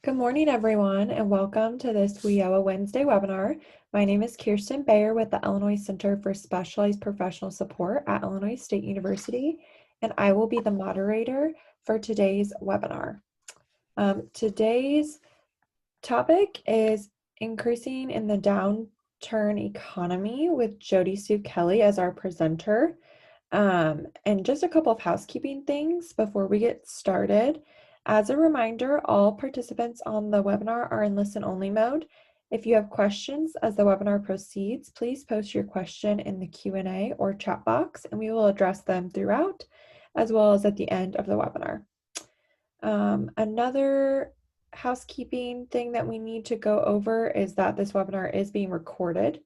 Good morning, everyone, and welcome to this WIOA Wednesday webinar. My name is Kirsten Bayer with the Illinois Center for Specialized Professional Support at Illinois State University, and I will be the moderator for today's webinar. Today's topic is increasing in the downturn economy with Jody Sue Kelly as our presenter. And just a couple of housekeeping things before we get started. As a reminder, all participants on the webinar are in listen-only mode. If you have questions as the webinar proceeds, please post your question in the Q&A or chat box, and we will address them throughout, as well as at the end of the webinar. Another housekeeping thing that we need to go over is that this webinar is being recorded,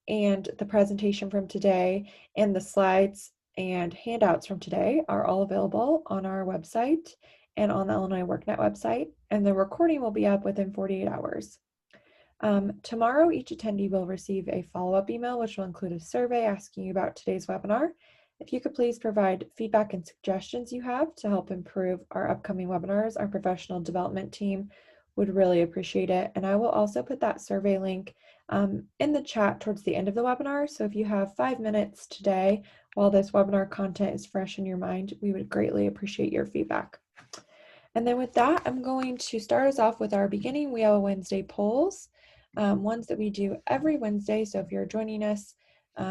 and the presentation from today and the slides and handouts from today are all available on our website and on the Illinois WorkNet website, and the recording will be up within 48 hours. Tomorrow, each attendee will receive a follow-up email, which will include a survey asking you about today's webinar. If you could please provide feedback and suggestions you have to help improve our upcoming webinars, our professional development team would really appreciate it. And I will also put that survey link in the chat towards the end of the webinar. So if you have 5 minutes today while this webinar content is fresh in your mind, we would greatly appreciate your feedback. And then with that, I'm going to start us off with our beginning WIOA Wednesday polls, ones that we do every Wednesday. So if you're joining us,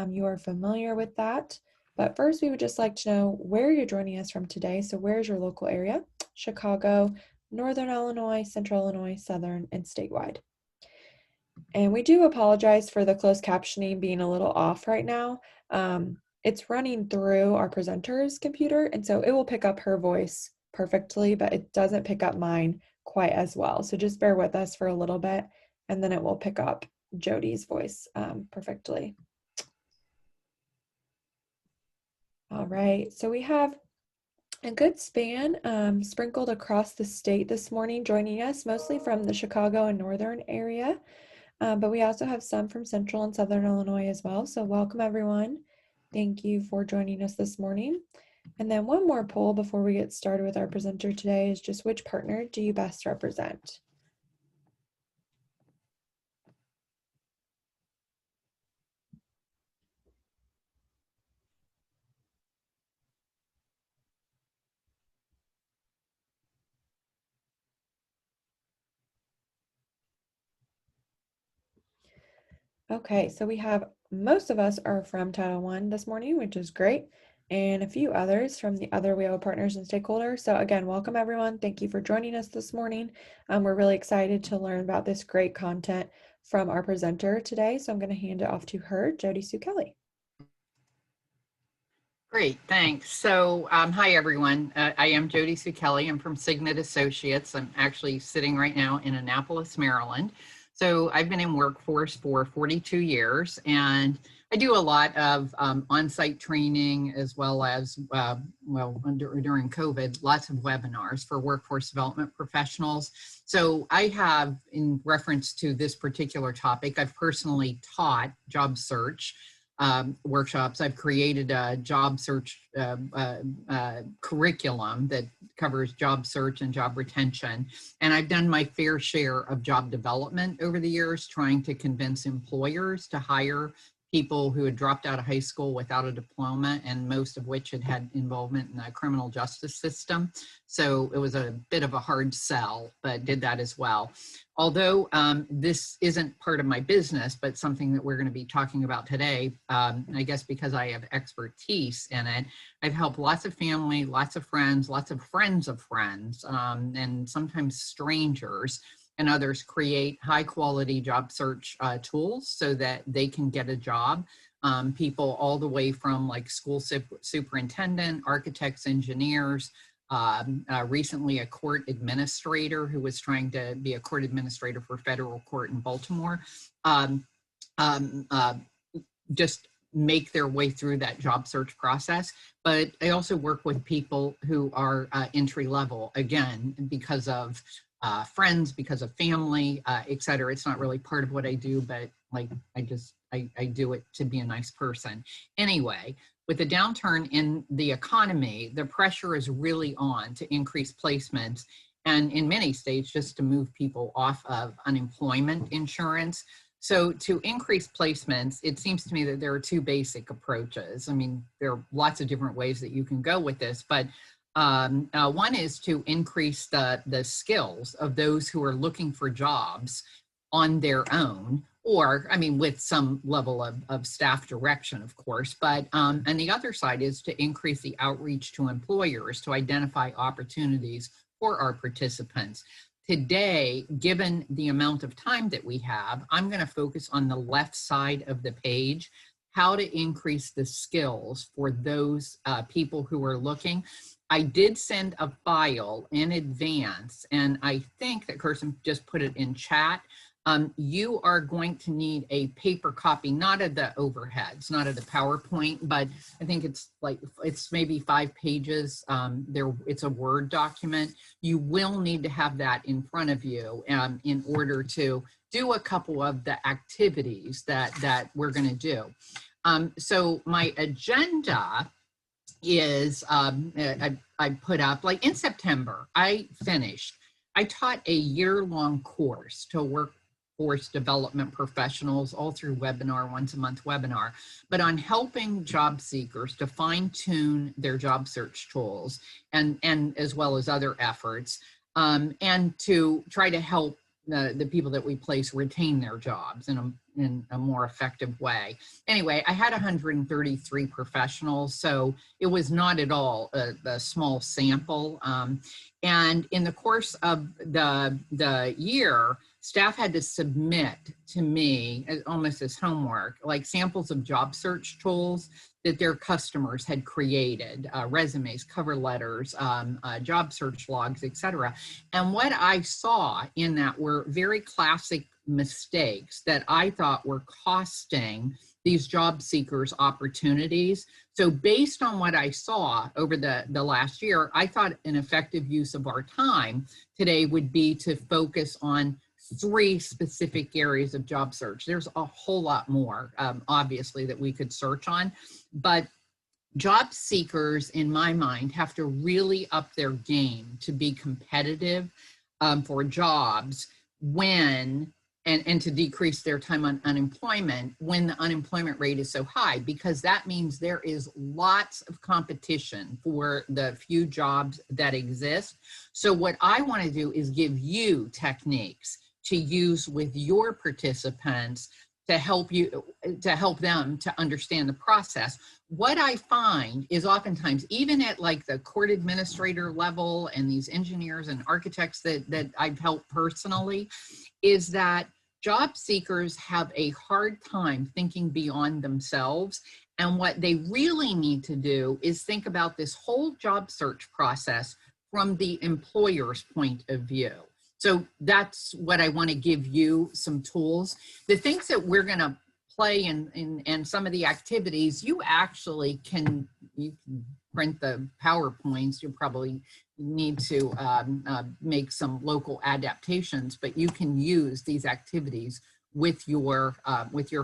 you are familiar with that. But first, we would just like to know where you're joining us from today. So where's your local area? Chicago, Northern Illinois, Central Illinois, Southern, and statewide. And we do apologize for the closed captioning being a little off right now. It's running through our presenter's computer, and so it will pick up her voice perfectly, but it doesn't pick up mine quite as well. So just bear with us for a little bit, and then it will pick up Jody's voice perfectly. All right, so we have a good span sprinkled across the state this morning, joining us mostly from the Chicago and Northern area, but we also have some from Central and Southern Illinois as well. So welcome, everyone. Thank you for joining us this morning. And then one more poll before we get started with our presenter today is just which partner do you best represent? Okay, so we have most of us are from Title I this morning, which is great, and a few others from the other WIOA partners and stakeholders. So again, welcome everyone. Thank you for joining us this morning. We're really excited to learn about this great content from our presenter today. So I'm going to hand it off to her, Jody Sue Kelly. Great, thanks. So hi everyone, I am Jody Sue Kelly. I'm from Signet Associates. I'm actually sitting right now in Annapolis, Maryland. So I've been in workforce for 42 years, and I do a lot of on-site training as well as, during COVID, lots of webinars for workforce development professionals. So I have, in reference to this particular topic, I've personally taught job search workshops. I've created a job search curriculum that covers job search and job retention. And I've done my fair share of job development over the years, trying to convince employers to hire people who had dropped out of high school without a diploma, and most of which had involvement in the criminal justice system. So it was a bit of a hard sell, but did that as well. Although this isn't part of my business, but something that we're going to be talking about today, I guess because I have expertise in it, I've helped lots of family, lots of friends of friends, and sometimes strangers and others create high quality job search tools so that they can get a job. People all the way from like school superintendent, architects, engineers, recently a court administrator who was trying to be a court administrator for federal court in Baltimore, just make their way through that job search process. But I also work with people who are entry level, again, because of friends, because of family, et cetera. It's not really part of what I do, but like I do it to be a nice person. Anyway, with the downturn in the economy, the pressure is really on to increase placements and in many states, just to move people off of unemployment insurance. So to increase placements, it seems to me that there are two basic approaches. I mean, there are lots of different ways that you can go with this, but one is to increase the skills of those who are looking for jobs on their own, or, I mean, with some level of staff direction, of course, but, and the other side is to increase the outreach to employers to identify opportunities for our participants. Today, given the amount of time that we have, I'm going to focus on the left side of the page, how to increase the skills for those people who are looking. I did send a file in advance, and I think that Kirsten just put it in chat. You are going to need a paper copy, not of the overheads, not of the PowerPoint, but I think it's maybe 5 pages. It's a Word document. You will need to have that in front of you in order to do a couple of the activities that we're going to do. So my agenda is I put up, like in September, I taught a year-long course to workforce development professionals, all through webinar, once a month webinar, but on helping job seekers to fine-tune their job search tools and as well as other efforts, and to try to help the people that we place retain their jobs in a more effective way. Anyway, I had 133 professionals, so it was not at all a small sample. And in the course of the year, staff had to submit to me, almost as homework, like samples of job search tools that their customers had created, resumes, cover letters, job search logs, etc. And what I saw in that were very classic mistakes that I thought were costing these job seekers opportunities. So based on what I saw over the last year, I thought an effective use of our time today would be to focus on 3 specific areas of job search. There's a whole lot more, obviously, that we could search on, but job seekers, in my mind, have to really up their game to be competitive for jobs when, and to decrease their time on unemployment when the unemployment rate is so high, because that means there is lots of competition for the few jobs that exist. So what I want to do is give you techniques to use with your participants to help them to understand the process. What I find is oftentimes, even at like the court administrator level and these engineers and architects that I've helped personally, is that job seekers have a hard time thinking beyond themselves. And what they really need to do is think about this whole job search process from the employer's point of view. So that's what I want to give you some tools. The things that we're going to play in some of the activities, you can print the PowerPoints. You probably need to make some local adaptations, but you can use these activities with your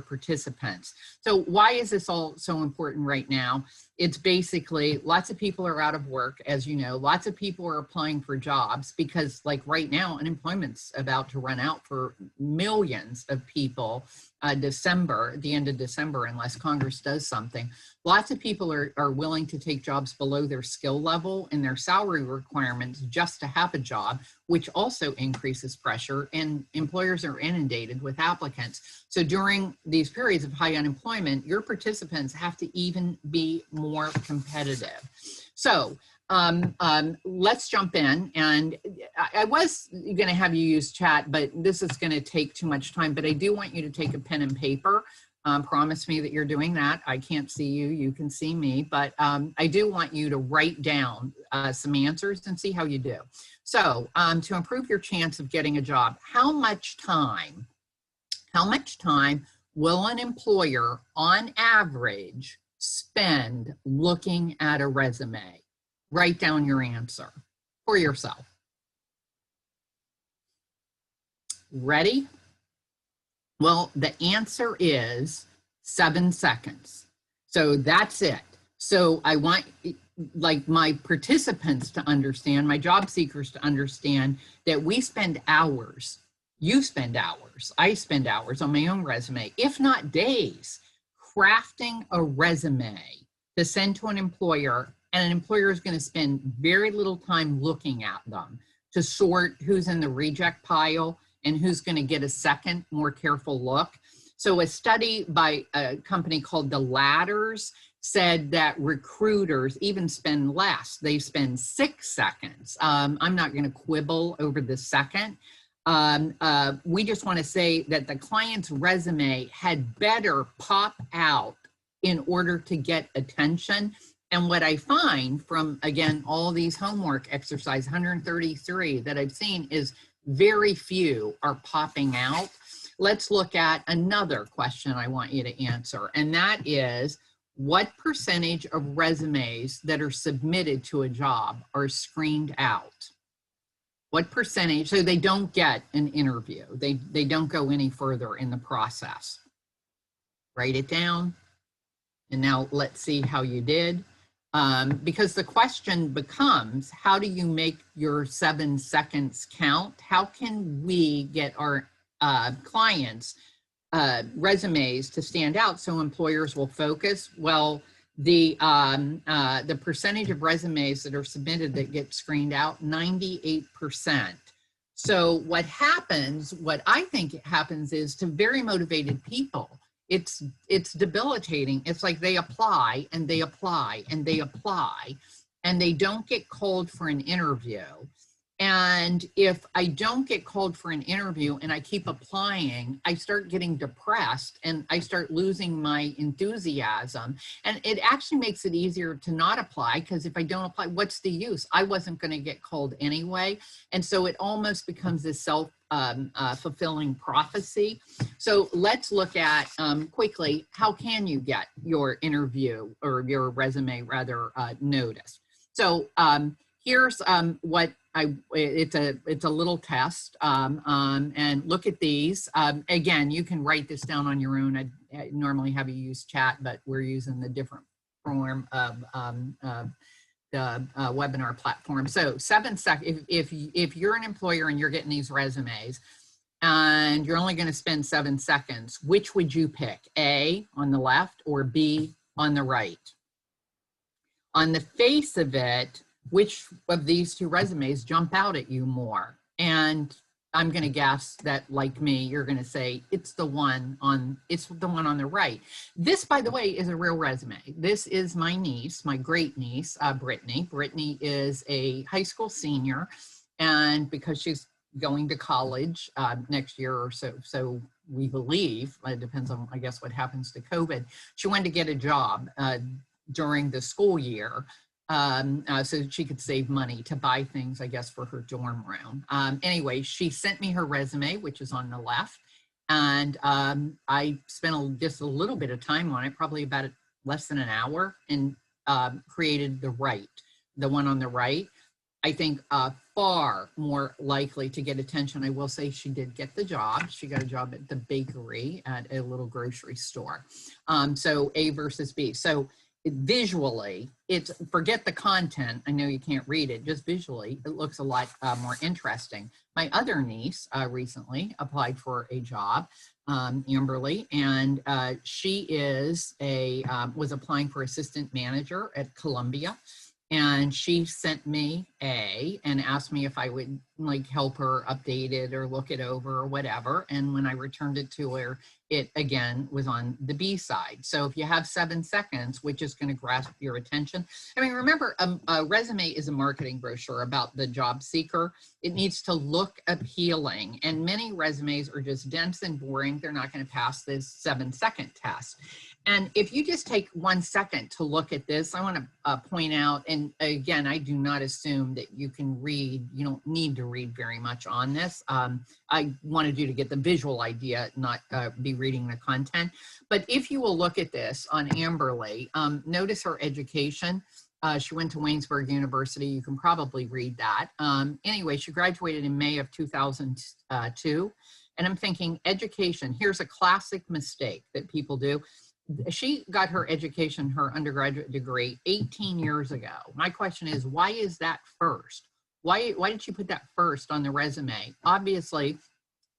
participants. So why is this all so important right now? It's basically lots of people are out of work, as you know, lots of people are applying for jobs because like right now, unemployment's about to run out for millions of people the end of December, unless Congress does something. Lots of people are willing to take jobs below their skill level and their salary requirements just to have a job, which also increases pressure, and employers are inundated with applicants. So during these periods of high unemployment, your participants have to even be more competitive. So let's jump in. And I was going to have you use chat, but this is going to take too much time. But I do want you to take a pen and paper. Promise me that you're doing that. I can't see you, you can see me, but I do want you to write down some answers and see how you do. So to improve your chance of getting a job, how much time will an employer on average spend looking at a resume? Write down your answer for yourself. Ready? Well, the answer is 7 seconds. So that's it. So I want like my participants to understand, my job seekers to understand that we spend hours, you spend hours, I spend hours on my own resume, if not days, crafting a resume to send to an employer, and an employer is going to spend very little time looking at them to sort who's in the reject pile and who's going to get a second, more careful look. So a study by a company called The Ladders said that recruiters even spend less. They spend 6 seconds. I'm not going to quibble over the second. We just want to say that the client's resume had better pop out in order to get attention. And what I find from, again, all these homework exercise, 133 that I've seen, is very few are popping out. Let's look at another question I want you to answer, and that is, what percentage of resumes that are submitted to a job are screened out? What percentage, so they don't get an interview, they don't go any further in the process? Write it down. And now let's see how you did. Because the question becomes, how do you make your 7 seconds count? How can we get our clients' resumes to stand out so employers will focus? Well, the percentage of resumes that are submitted that get screened out, 98%. So what happens, what I think happens, is to very motivated people, it's debilitating. It's like they apply and they apply and they apply and they don't get called for an interview. And if I don't get called for an interview and I keep applying, I start getting depressed and I start losing my enthusiasm. And it actually makes it easier to not apply, because if I don't apply, what's the use? I wasn't going to get called anyway. And so it almost becomes this self-fulfilling prophecy. So let's look at quickly, how can you get your interview, or your resume rather, noticed? So here's what it's a little test, and look at these. Again, you can write this down on your own. I normally have you use chat, but we're using the different form of the webinar platform. So 7 seconds, if you're an employer and you're getting these resumes and you're only going to spend 7 seconds, which would you pick? A, on the left, or B, on the right? On the face of it, which of these two resumes jump out at you more? And I'm going to guess that, like me, you're going to say it's the one on the right. This, by the way, is a real resume. This is my niece, my great niece, Brittany. Brittany is a high school senior, and because she's going to college next year or so we believe, it depends on, I guess, what happens to COVID, she wanted to get a job during the school year, so she could save money to buy things, I guess, for her dorm room. Anyway, she sent me her resume, which is on the left, and I spent just a little bit of time on it, probably about less than an hour, and created the one on the right. I think far more likely to get attention. I will say she did get the job. She got a job at the bakery at a little grocery store. So A versus B. So visually, it's, forget the content, I know you can't read it, just visually it looks a lot more interesting. My other niece recently applied for a job, Amberly, and she is was applying for assistant manager at Columbia, and she sent me and asked me if I would like help her update it or look it over or whatever. And when I returned it to her, it again was on the B side. So if you have 7 seconds, which is going to grasp your attention. I mean, remember, a resume is a marketing brochure about the job seeker. It needs to look appealing, and many resumes are just dense and boring. They're not going to pass this 7-second test. And if you just take 1 second to look at this, I want to point out, and again, I do not assume that you can read, you don't need to read very much on this. I wanted you to get the visual idea, not be reading the content. But if you will look at this on Amberly, notice her education. She went to Waynesburg University. You can probably read that. Anyway, she graduated in May of 2002. And I'm thinking, education, here's a classic mistake that people do. she got her education, her undergraduate degree 18 years ago. My question is, why is that first? Why did she put that first on the resume? Obviously,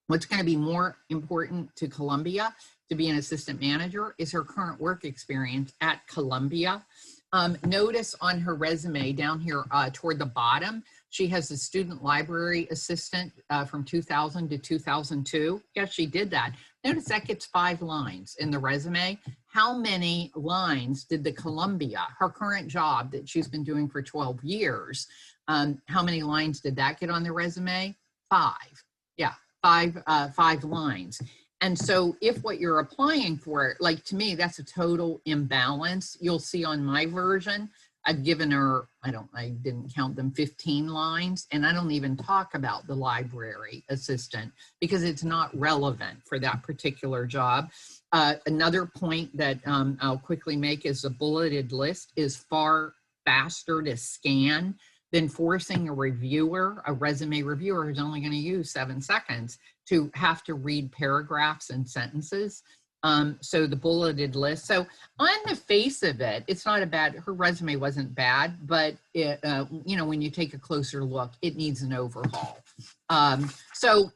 what's going to be more important to Columbia to be an assistant manager is her current work experience at Columbia. Notice on her resume down here toward the bottom, she has a student library assistant from 2000 to 2002. Yes, she did that. Notice that gets 5 lines in the resume. How many lines did the Columbia, her current job that she's been doing for 12 years, how many lines did that get on the resume? 5. Yeah, 5 lines. And so if what you're applying for, like to me, that's a total imbalance. You'll see on my version, I've given her, I didn't count them, 15 lines, and I don't even talk about the library assistant because it's not relevant for that particular job. Another point that I'll quickly make is the bulleted list is far faster to scan than forcing a reviewer, a resume reviewer who's only going to use 7 seconds to have to read paragraphs and sentences. So the bulleted list. So on the face of it, it's not a bad, her resume wasn't bad, but it, you know, when you take a closer look, it needs an overhaul. So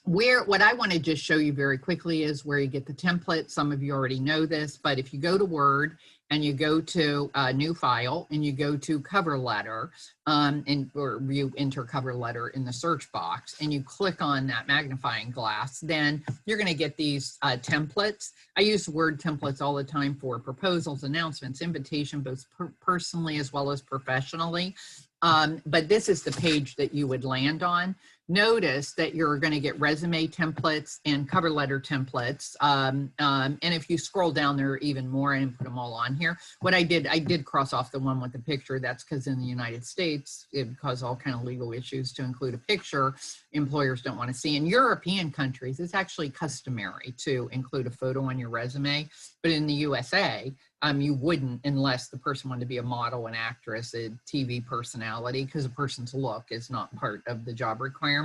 what I want to just show you very quickly is where you get the template. Some of you already know this, but if you go to Word and you go to a new file and you go to cover letter, or you enter cover letter in the search box and you click on that magnifying glass, then you're going to get these templates. I use Word templates all the time for proposals, announcements, invitation, both personally as well as professionally. But this is the page that you would land on. Notice that you're going to get resume templates and cover letter templates. And if you scroll down, there are even more. I didn't put them all on here. What I did cross off the one with the picture. That's because in the United States, it caused all kind of legal issues to include a picture. Employers don't want to see. In European countries, it's actually customary to include a photo on your resume. But in the USA, you wouldn't unless the person wanted to be a model, an actress, a TV personality, because a person's look is not part of the job requirements.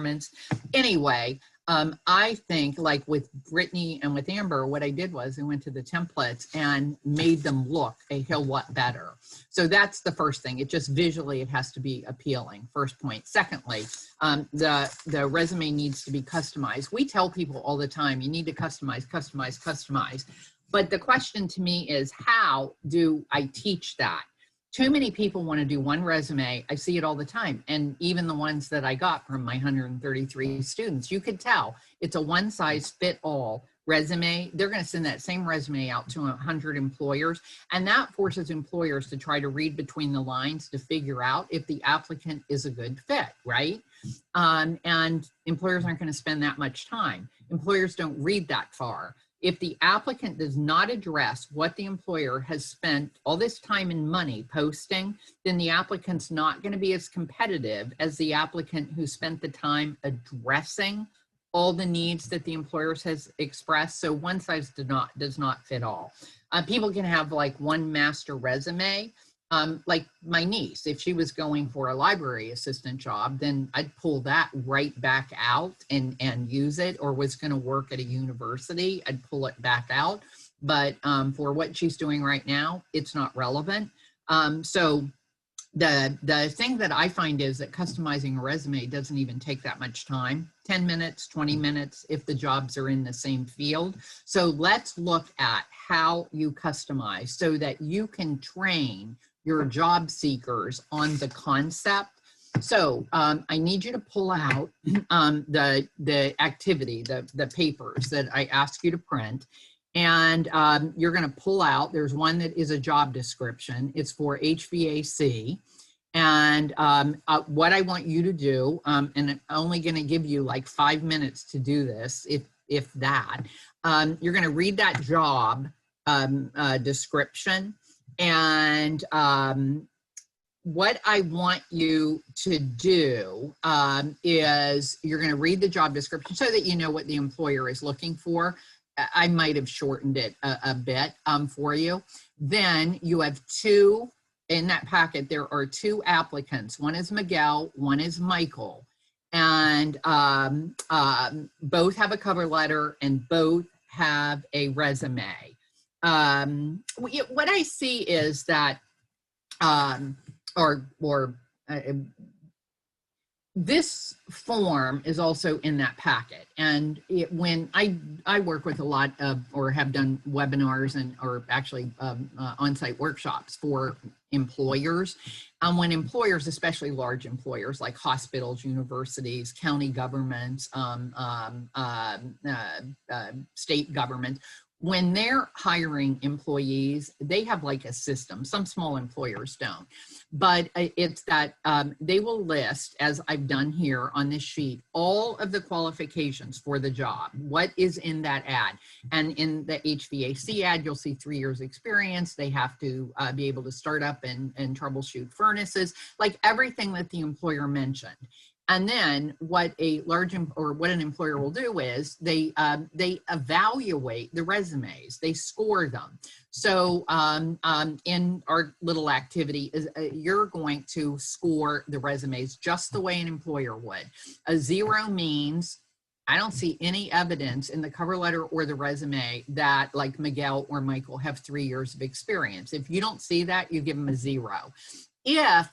Anyway, I think like with Brittany and with Amber, what I did was I went to the templates and made them look a hell lot better. So that's the first thing. It just visually, it has to be appealing. First point. Secondly, the resume needs to be customized. We tell people all the time, you need to customize, customize, customize. But the question to me is, how do I teach that? Too many people want to do one resume. I see it all the time. And even the ones that I got from my 133 students, you could tell it's a one size fit all resume. They're going to send that same resume out to 100 employers. And that forces employers to try to read between the lines to figure out if the applicant is a good fit, right? And employers aren't going to spend that much time. Employers don't read that far. If the applicant does not address what the employer has spent all this time and money posting, then the applicant's not going to be as competitive as the applicant who spent the time addressing all the needs that the employers has expressed. So one size does not fit all. People can have like one master resume. Like my niece, if she was going for a library assistant job, then I'd pull that right back out and use it, or was going to work at a university, I'd pull it back out. But for what she's doing right now, it's not relevant. So the thing that I find is that customizing a resume doesn't even take that much time, 10 minutes, 20 minutes, if the jobs are in the same field. So let's look at how you customize so that you can train your job seekers on the concept. So I need you to pull out the activity, the papers that I ask you to print. And you're going to pull out, there's one that is a job description. It's for HVAC. And what I want you to do, and I'm only going to give you like 5 minutes to do this, if that, you're going to read that job description. And what I want you to do is you're going to read the job description so that you know what the employer is looking for. I might have shortened it a bit for you. Then you have two, in that packet, there are 2 applicants. One is Miguel, one is Michael. And both have a cover letter and both have a resume. what I see is that, or this form is also in that packet. And when I work with a lot of, or have done webinars and, or actually on-site workshops for employers. When employers, especially large employers like hospitals, universities, county governments, state governments, when they're hiring employees, they have like a system. Some small employers don't, but it's that they will list, as I've done here on this sheet, all of the qualifications for the job, what is in that ad. And in the HVAC ad, you'll see 3 years experience. They have to be able to start up and troubleshoot furnaces, like everything that the employer mentioned. And then what what an employer will do is they evaluate the resumes, they score them. So in our little activity, you're going to score the resumes just the way an employer would. A 0 means I don't see any evidence in the cover letter or the resume that like Miguel or Michael have 3 years of experience. If you don't see that, you give them a 0. If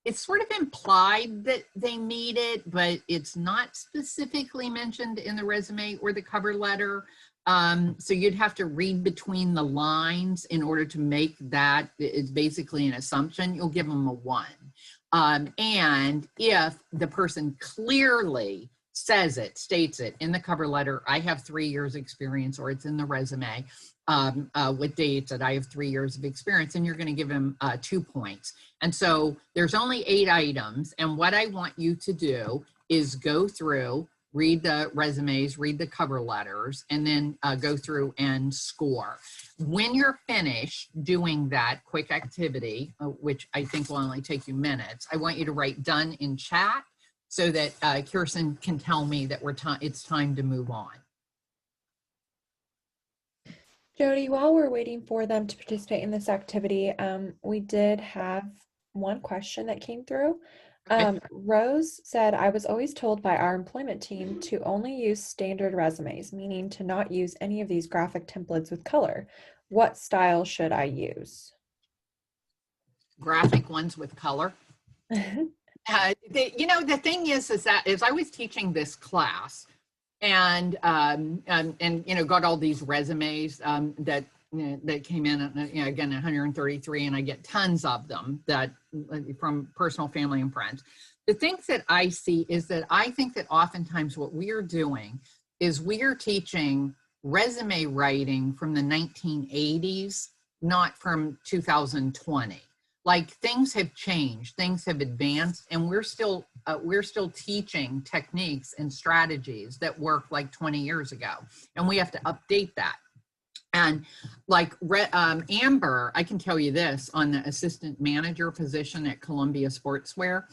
it's sort of implied that they meet it, but it's not specifically mentioned in the resume or the cover letter. So you'd have to read between the lines in order to make that. It's basically an assumption. You'll give them a 1. And if the person clearly says it, states it in the cover letter, I have 3 years experience, or it's in the resume with dates that I have 3 years of experience, and you're going to give them 2 points. And so there's only 8 items. And what I want you to do is go through, read the resumes, read the cover letters, and then go through and score. When you're finished doing that quick activity, which I think will only take you minutes, I want you to write done in chat so that Kirsten can tell me that it's time to move on. Jody, while we're waiting for them to participate in this activity, we did have one question that came through. Rose said, I was always told by our employment team to only use standard resumes, meaning to not use any of these graphic templates with color. What style should I use? Graphic ones with color. The thing is that I was teaching this class, and got all these resumes that came in, again, 133, and I get tons of them that from personal, family, and friends. The things that I see is that I think that oftentimes what we are doing is we are teaching resume writing from the 1980s, not from 2020. Like, things have changed, things have advanced, and we're still teaching techniques and strategies that worked like 20 years ago, and we have to update that. And like Amber, I can tell you this, on the assistant manager position at Columbia Sportswear,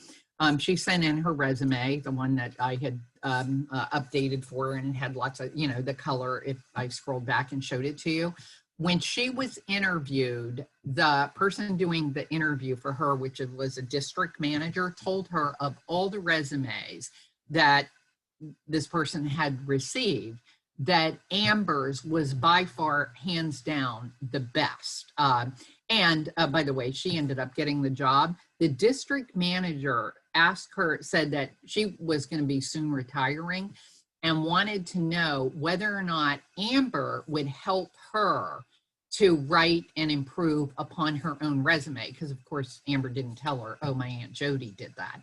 she sent in her resume, the one that I had updated for her, and it had lots of, the color, if I scrolled back and showed it to you. When she was interviewed, the person doing the interview for her, which was a district manager, told her of all the resumes that this person had received, that Amber's was by far, hands down, the best. And by the way, she ended up getting the job. The district manager said that she was going to be soon retiring, and wanted to know whether or not Amber would help her to write and improve upon her own resume. Because of course, Amber didn't tell her, oh, my Aunt Jody did that.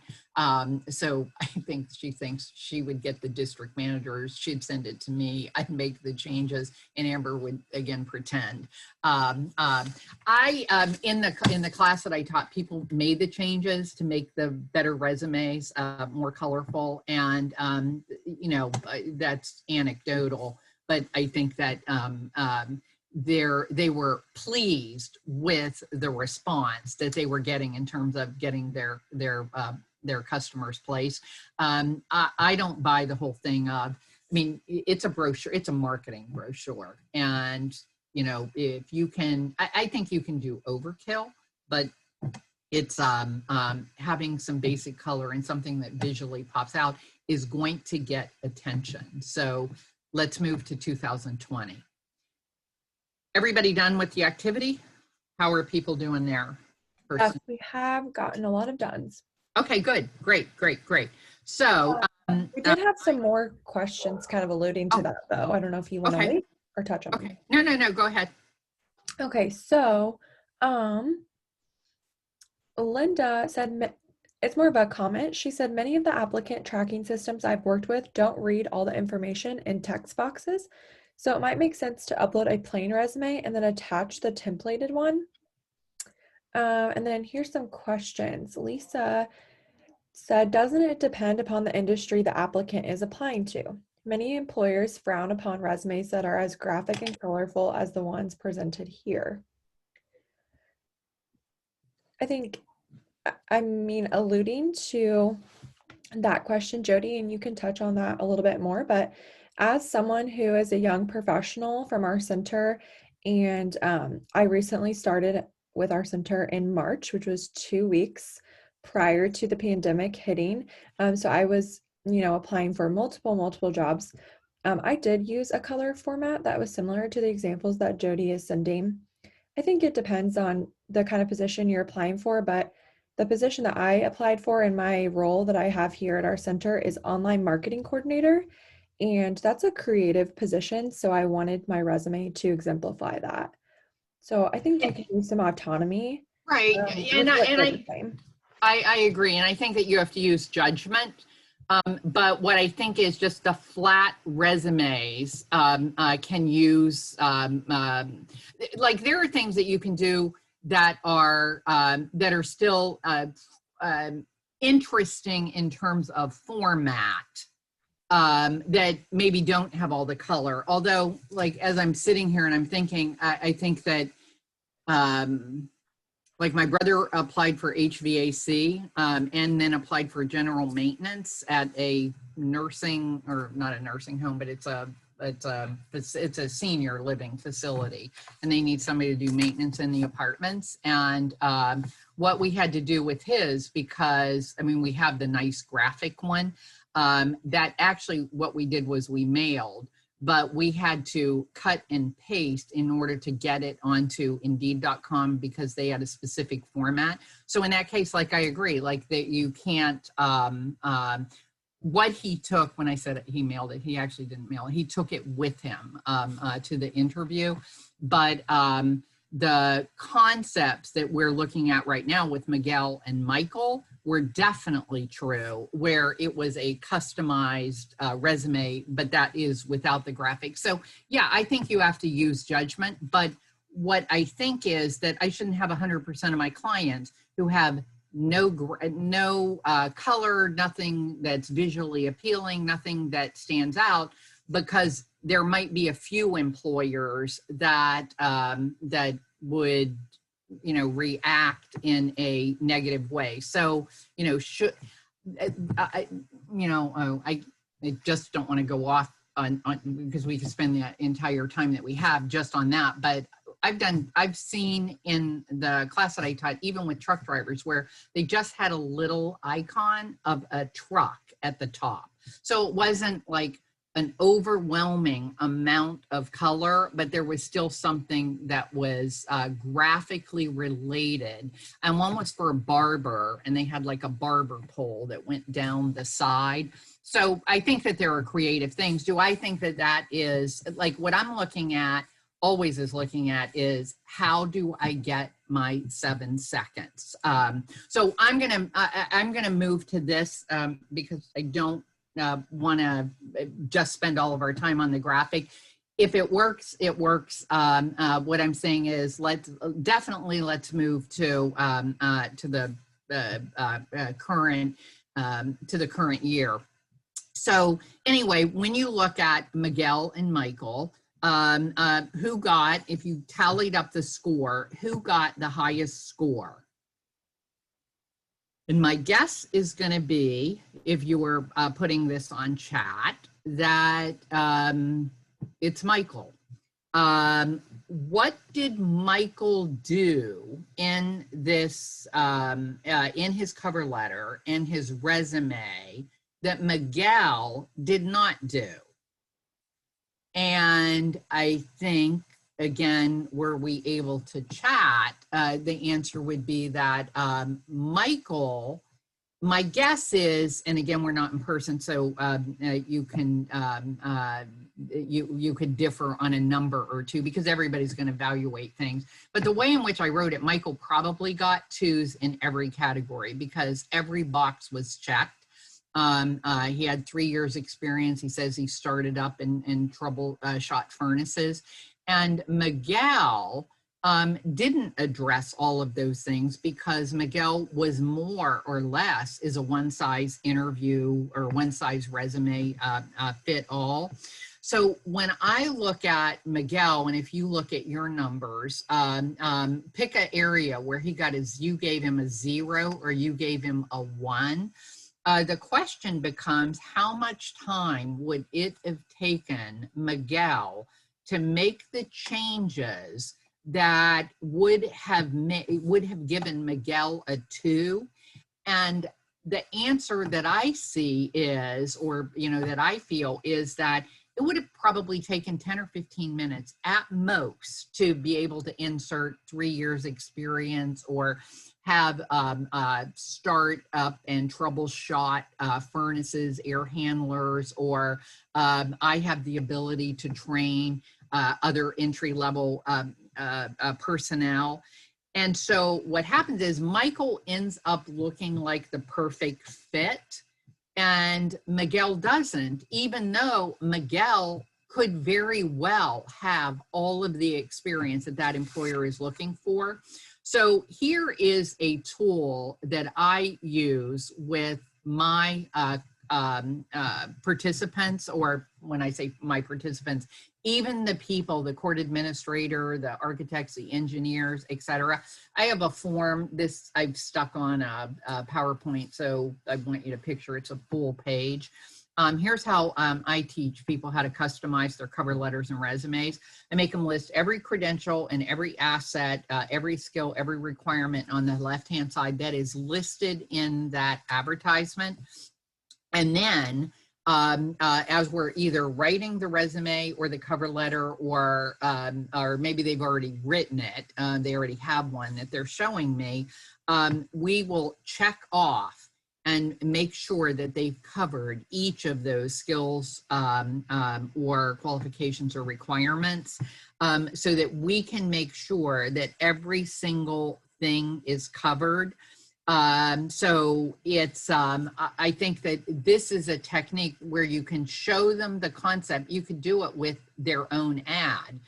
So I think she thinks she would get the district managers, she'd send it to me, I'd make the changes, and Amber would again pretend. In the class that I taught, people made the changes to make the better resumes more colorful, and that's anecdotal, but I think that they were pleased with the response that they were getting in terms of getting their customers' place. I don't buy the whole thing of, it's a brochure, it's a marketing brochure. And, if you can, I think you can do overkill, but it's having some basic color and something that visually pops out is going to get attention. So let's move to 2020. Everybody done with the activity? How are people doing there? Yes, we have gotten a lot of dones. Okay, good. Great, great, great. So, We did have some more questions kind of alluding to oh, that, though. I don't know if you want to okay, wait or touch on them. okay. No, no, no, go ahead. Okay, so Linda said, it's more of a comment. She said, many of the applicant tracking systems I've worked with don't read all the information in text boxes. So it might make sense to upload a plain resume and then attach the templated one. And then here's some questions. Lisa said, doesn't it depend upon the industry the applicant is applying to? Many employers frown upon resumes that are as graphic and colorful as the ones presented here. I think, I mean, alluding to that question, Jody, and you can touch on that a little bit more, but as someone who is a young professional from our center, and I recently started with our center in March, which was 2 weeks prior to the pandemic hitting. So I was, applying for multiple jobs. I did use a color format that was similar to the examples that Jody is sending. I think it depends on the kind of position you're applying for, but the position that I applied for in my role that I have here at our center is online marketing coordinator, and that's a creative position. So I wanted my resume to exemplify that. So I think you can use some autonomy. Right, With what you're saying. I agree, and I think that you have to use judgment. But what I think is just the flat resumes can use, like there are things that you can do that are still interesting in terms of format, that maybe don't have all the color. Although, like as I'm sitting here and I'm thinking, I think that like my brother applied for HVAC and then applied for general maintenance at a nursing, or not a nursing home, but it's a senior living facility, and they need somebody to do maintenance in the apartments. And what we had to do with his, because I mean we have the nice graphic one, that actually what we did was we mailed, but we had to cut and paste in order to get it onto Indeed.com because they had a specific format. So in that case, like I agree, like that you can't, what he took, when I said he mailed it, he actually didn't mail it. He took it with him to the interview. But the concepts that we're looking at right now with Miguel and Michael were definitely true, where it was a customized resume, but that is without the graphics. So yeah, I think you have to use judgment. But what I think is that I shouldn't have 100% of my clients who have no color, nothing that's visually appealing, nothing that stands out, because there might be a few employers that that would react in a negative way. So I just don't want to go off on because we could spend the entire time that we have just on that. But I've seen in the class that I taught, even with truck drivers, where they just had a little icon of a truck at the top. So it wasn't like an overwhelming amount of color, but there was still something that was graphically related. And one was for a barber, and they had like a barber pole that went down the side. So I think that there are creative things. Do I think that that is, like what I'm looking at, always is looking at, is how do I get my 7 seconds? So I'm gonna move to this because I don't want to just spend all of our time on the graphic. If it works, it works. What I'm saying is let's move to the current year. So anyway, when you look at Miguel and Michael, who got, if you tallied up the score, who got the highest score? And my guess is going to be, if you were putting this on chat, that it's Michael. What did Michael do in this, in his cover letter and his resume that Miguel did not do? And I think again, were we able to chat? The answer would be that Michael, my guess is, and again, we're not in person, so you can you could differ on a number or two because everybody's going to evaluate things. But the way in which I wrote it, Michael probably got 2s in every category because every box was checked. He had 3 years experience. He says he started up in troubleshot furnaces. And Miguel didn't address all of those things because Miguel was more or less is a one-size interview or one-size resume fit all. So when I look at Miguel, and if you look at your numbers, pick an area where he got you gave him a 0 or you gave him a 1. The question becomes, how much time would it have taken Miguel to make the changes that would have given Miguel a 2? And the answer that I see is, or that I feel is that it would have probably taken 10 or 15 minutes at most to be able to insert 3 years experience or have start up and troubleshoot furnaces, air handlers, or I have the ability to train other entry-level personnel. And so what happens is Michael ends up looking like the perfect fit and Miguel doesn't, even though Miguel could very well have all of the experience that that employer is looking for. So here is a tool that I use with my participants, or when I say my participants, even the people, the court administrator, the architects, the engineers, etc. I have a form, this I've stuck on a PowerPoint, so I want you to picture it's a full page. Here's how I teach people how to customize their cover letters and resumes. I make them list every credential and every asset, every skill, every requirement on the left-hand side that is listed in that advertisement. And then as we're either writing the resume or the cover letter, or maybe they've already written it, they already have one that they're showing me, we will check off and make sure that they've covered each of those skills or qualifications or requirements, so that we can make sure that every single thing is covered. So it's, I think that this is a technique where you can show them the concept. You could do it with their own ad.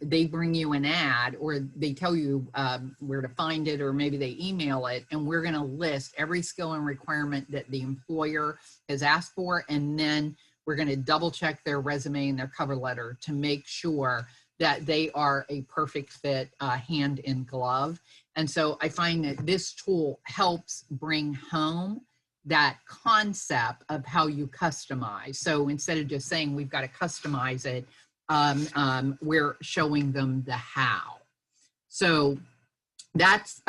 They bring you an ad, or they tell you where to find it, or maybe they email it, and we're going to list every skill and requirement that the employer has asked for, and then we're going to double check their resume and their cover letter to make sure that they are a perfect fit, hand in glove. And so I find that this tool helps bring home that concept of how you customize. So instead of just saying we've got to customize it, we're showing them the how. So that's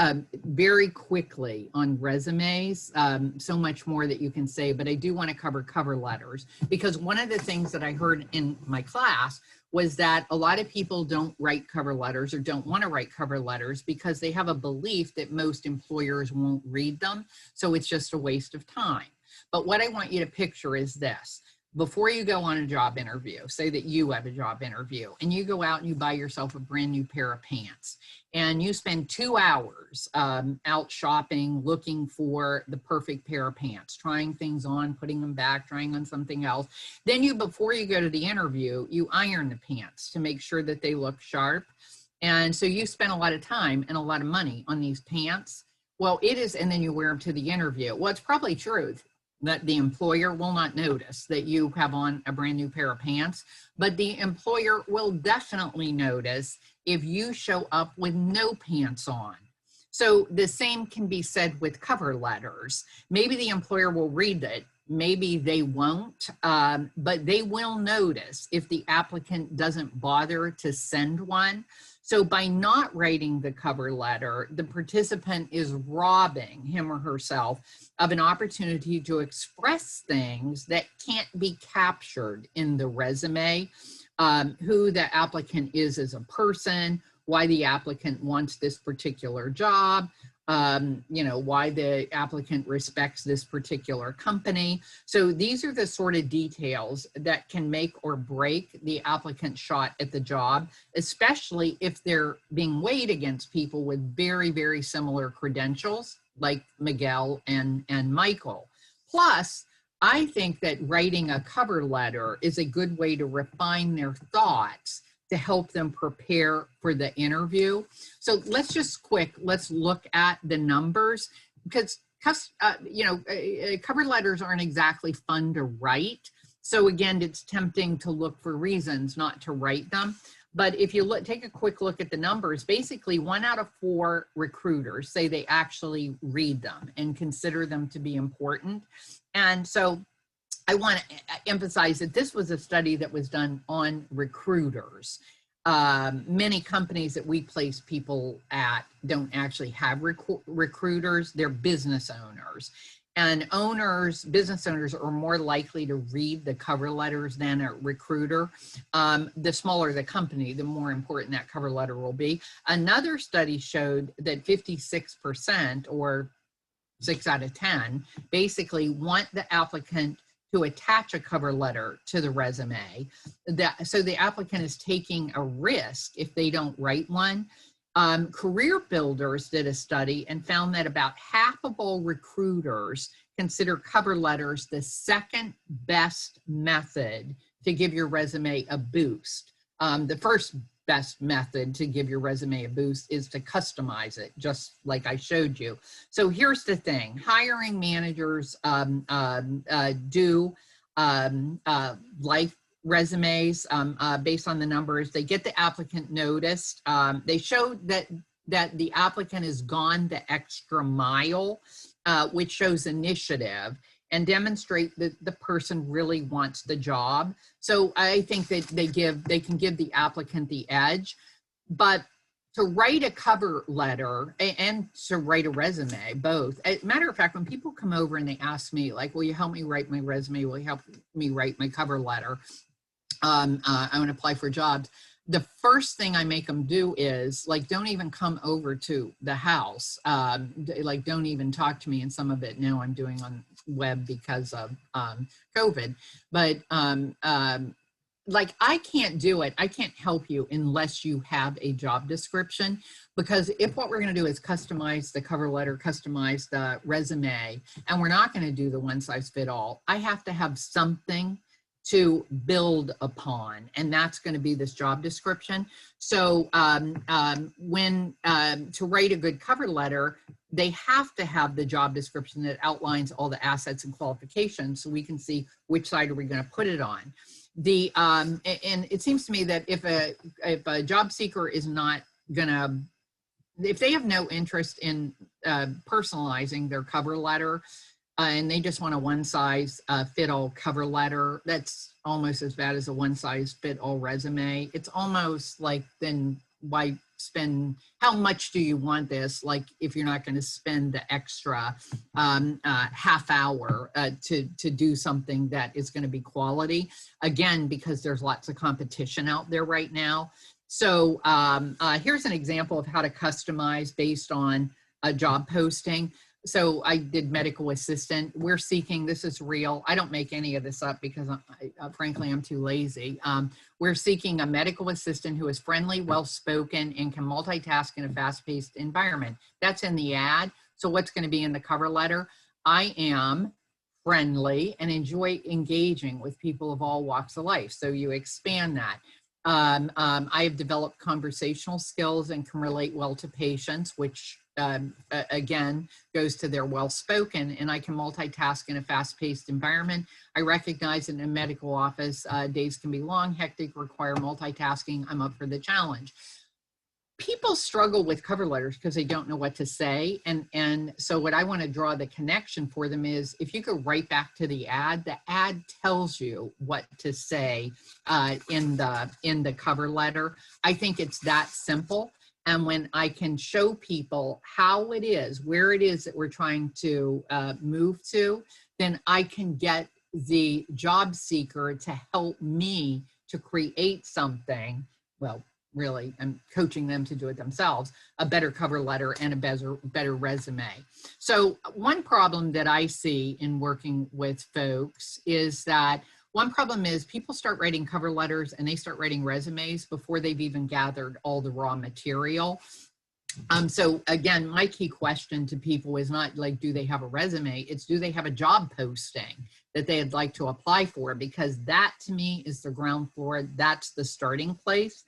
very quickly on resumes, so much more that you can say, but I do want to cover cover letters, because one of the things that I heard in my class was that a lot of people don't write cover letters, or don't want to write cover letters, because they have a belief that most employers won't read them. So it's just a waste of time. But what I want you to picture is this. Before you go on a job interview, say that you have a job interview and you go out and you buy yourself a brand new pair of pants, and you spend 2 hours out shopping, looking for the perfect pair of pants, trying things on, putting them back, trying on something else. Then before you go to the interview, you iron the pants to make sure that they look sharp. And so you spend a lot of time and a lot of money on these pants. Well, it is, and then you wear them to the interview. Well, it's probably true that the employer will not notice that you have on a brand new pair of pants, but the employer will definitely notice if you show up with no pants on. So the same can be said with cover letters. Maybe the employer will read it, maybe they won't, but they will notice if the applicant doesn't bother to send one. So by not writing the cover letter, the participant is robbing him or herself of an opportunity to express things that can't be captured in the resume. who the applicant is as a person, why the applicant wants this particular job, you know, why the applicant respects this particular company. So these are the sort of details that can make or break the applicant's shot at the job, especially if they're being weighed against people with very, very similar credentials like Miguel and Michael. Plus, I think that writing a cover letter is a good way to refine their thoughts to help them prepare for the interview. So let's look at the numbers, because you know, cover letters aren't exactly fun to write. So again, it's tempting to look for reasons not to write them. But if you take a quick look at the numbers, basically 1 out of 4 recruiters say they actually read them and consider them to be important. And so I want to emphasize that this was a study that was done on recruiters. Many companies that we place people at don't actually have recruiters, they're business owners. And business owners are more likely to read the cover letters than a recruiter. The smaller the company, the more important that cover letter will be. Another study showed that 56%, or 6 out of 10, basically want the applicant to attach a cover letter to the resume. So the applicant is taking a risk if they don't write one. Career Builders did a study and found that about half of all recruiters consider cover letters the second best method to give your resume a boost. The first best method to give your resume a boost is to customize it, just like I showed you. So here's the thing: hiring managers do like resumes based on the numbers. They get the applicant noticed. They show that the applicant has gone the extra mile, which shows initiative and demonstrate that the person really wants the job. So I think that they can give the applicant the edge. But to write a cover letter and to write a resume, both. As a matter of fact, when people come over and they ask me, like, will you help me write my resume? Will you help me write my cover letter? I want to apply for jobs. The first thing I make them do is, like, don't even come over to the house. Like, don't even talk to me. And some of it now I'm doing on web because of COVID. But like, I can't do it. I can't help you unless you have a job description, because if what we're going to do is customize the cover letter, customize the resume, and we're not going to do the one size fit all, I have to have something to build upon, and that's going to be this job description. So when to write a good cover letter, they have to have the job description that outlines all the assets and qualifications, so we can see which side are we going to put it on. And it seems to me that if a job seeker is not gonna, if they have no interest in personalizing their cover letter, and they just want a one size fit all cover letter, that's almost as bad as a one size fit all resume. It's almost like, then why spend, how much do you want this? Like, if you're not going to spend the extra half hour to do something that is going to be quality, again, because there's lots of competition out there right now. So here's an example of how to customize based on a job posting. So I did medical assistant. We're seeking, this is real. I don't make any of this up because frankly, I'm too lazy. We're seeking a medical assistant who is friendly, well-spoken, and can multitask in a fast-paced environment. That's in the ad. So what's going to be in the cover letter? I am friendly and enjoy engaging with people of all walks of life. So you expand that. I have developed conversational skills and can relate well to patients, which again goes to their well-spoken, and I can multitask in a fast-paced environment. I recognize that in a medical office, days can be long, hectic, require multitasking. I'm up for the challenge. People struggle with cover letters because they don't know what to say. And so what I want to draw the connection for them is, if you go right back to the ad tells you what to say in the cover letter. I think it's that simple. And when I can show people how it is, where it is that we're trying to move to, then I can get the job seeker to help me to create something, well, really, I'm coaching them to do it themselves, a better cover letter and a better resume. So one problem that I see in working with folks is that one problem is people start writing cover letters and they start writing resumes before they've even gathered all the raw material. So again, my key question to people is not like, do they have a resume? It's, do they have a job posting that they'd like to apply for? Because that to me is the ground floor. That's the starting place.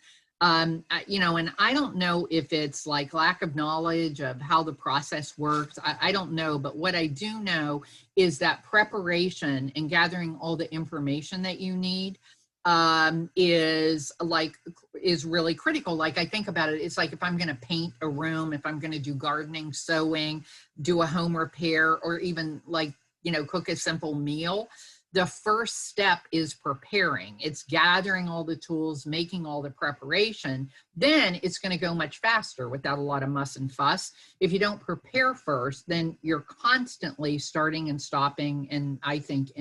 You know, and I don't know if it's like lack of knowledge of how the process works. I don't know, but what I do know is that preparation and gathering all the information that you need is really critical. Like, I think about it, it's like if I'm going to paint a room, if I'm going to do gardening, sewing, do a home repair, or even like, you know, cook a simple meal, the first step is preparing. It's gathering all the tools, making all the preparation. Then it's going to go much faster without a lot of muss and fuss. If you don't prepare first, then you're constantly starting and stopping, and I think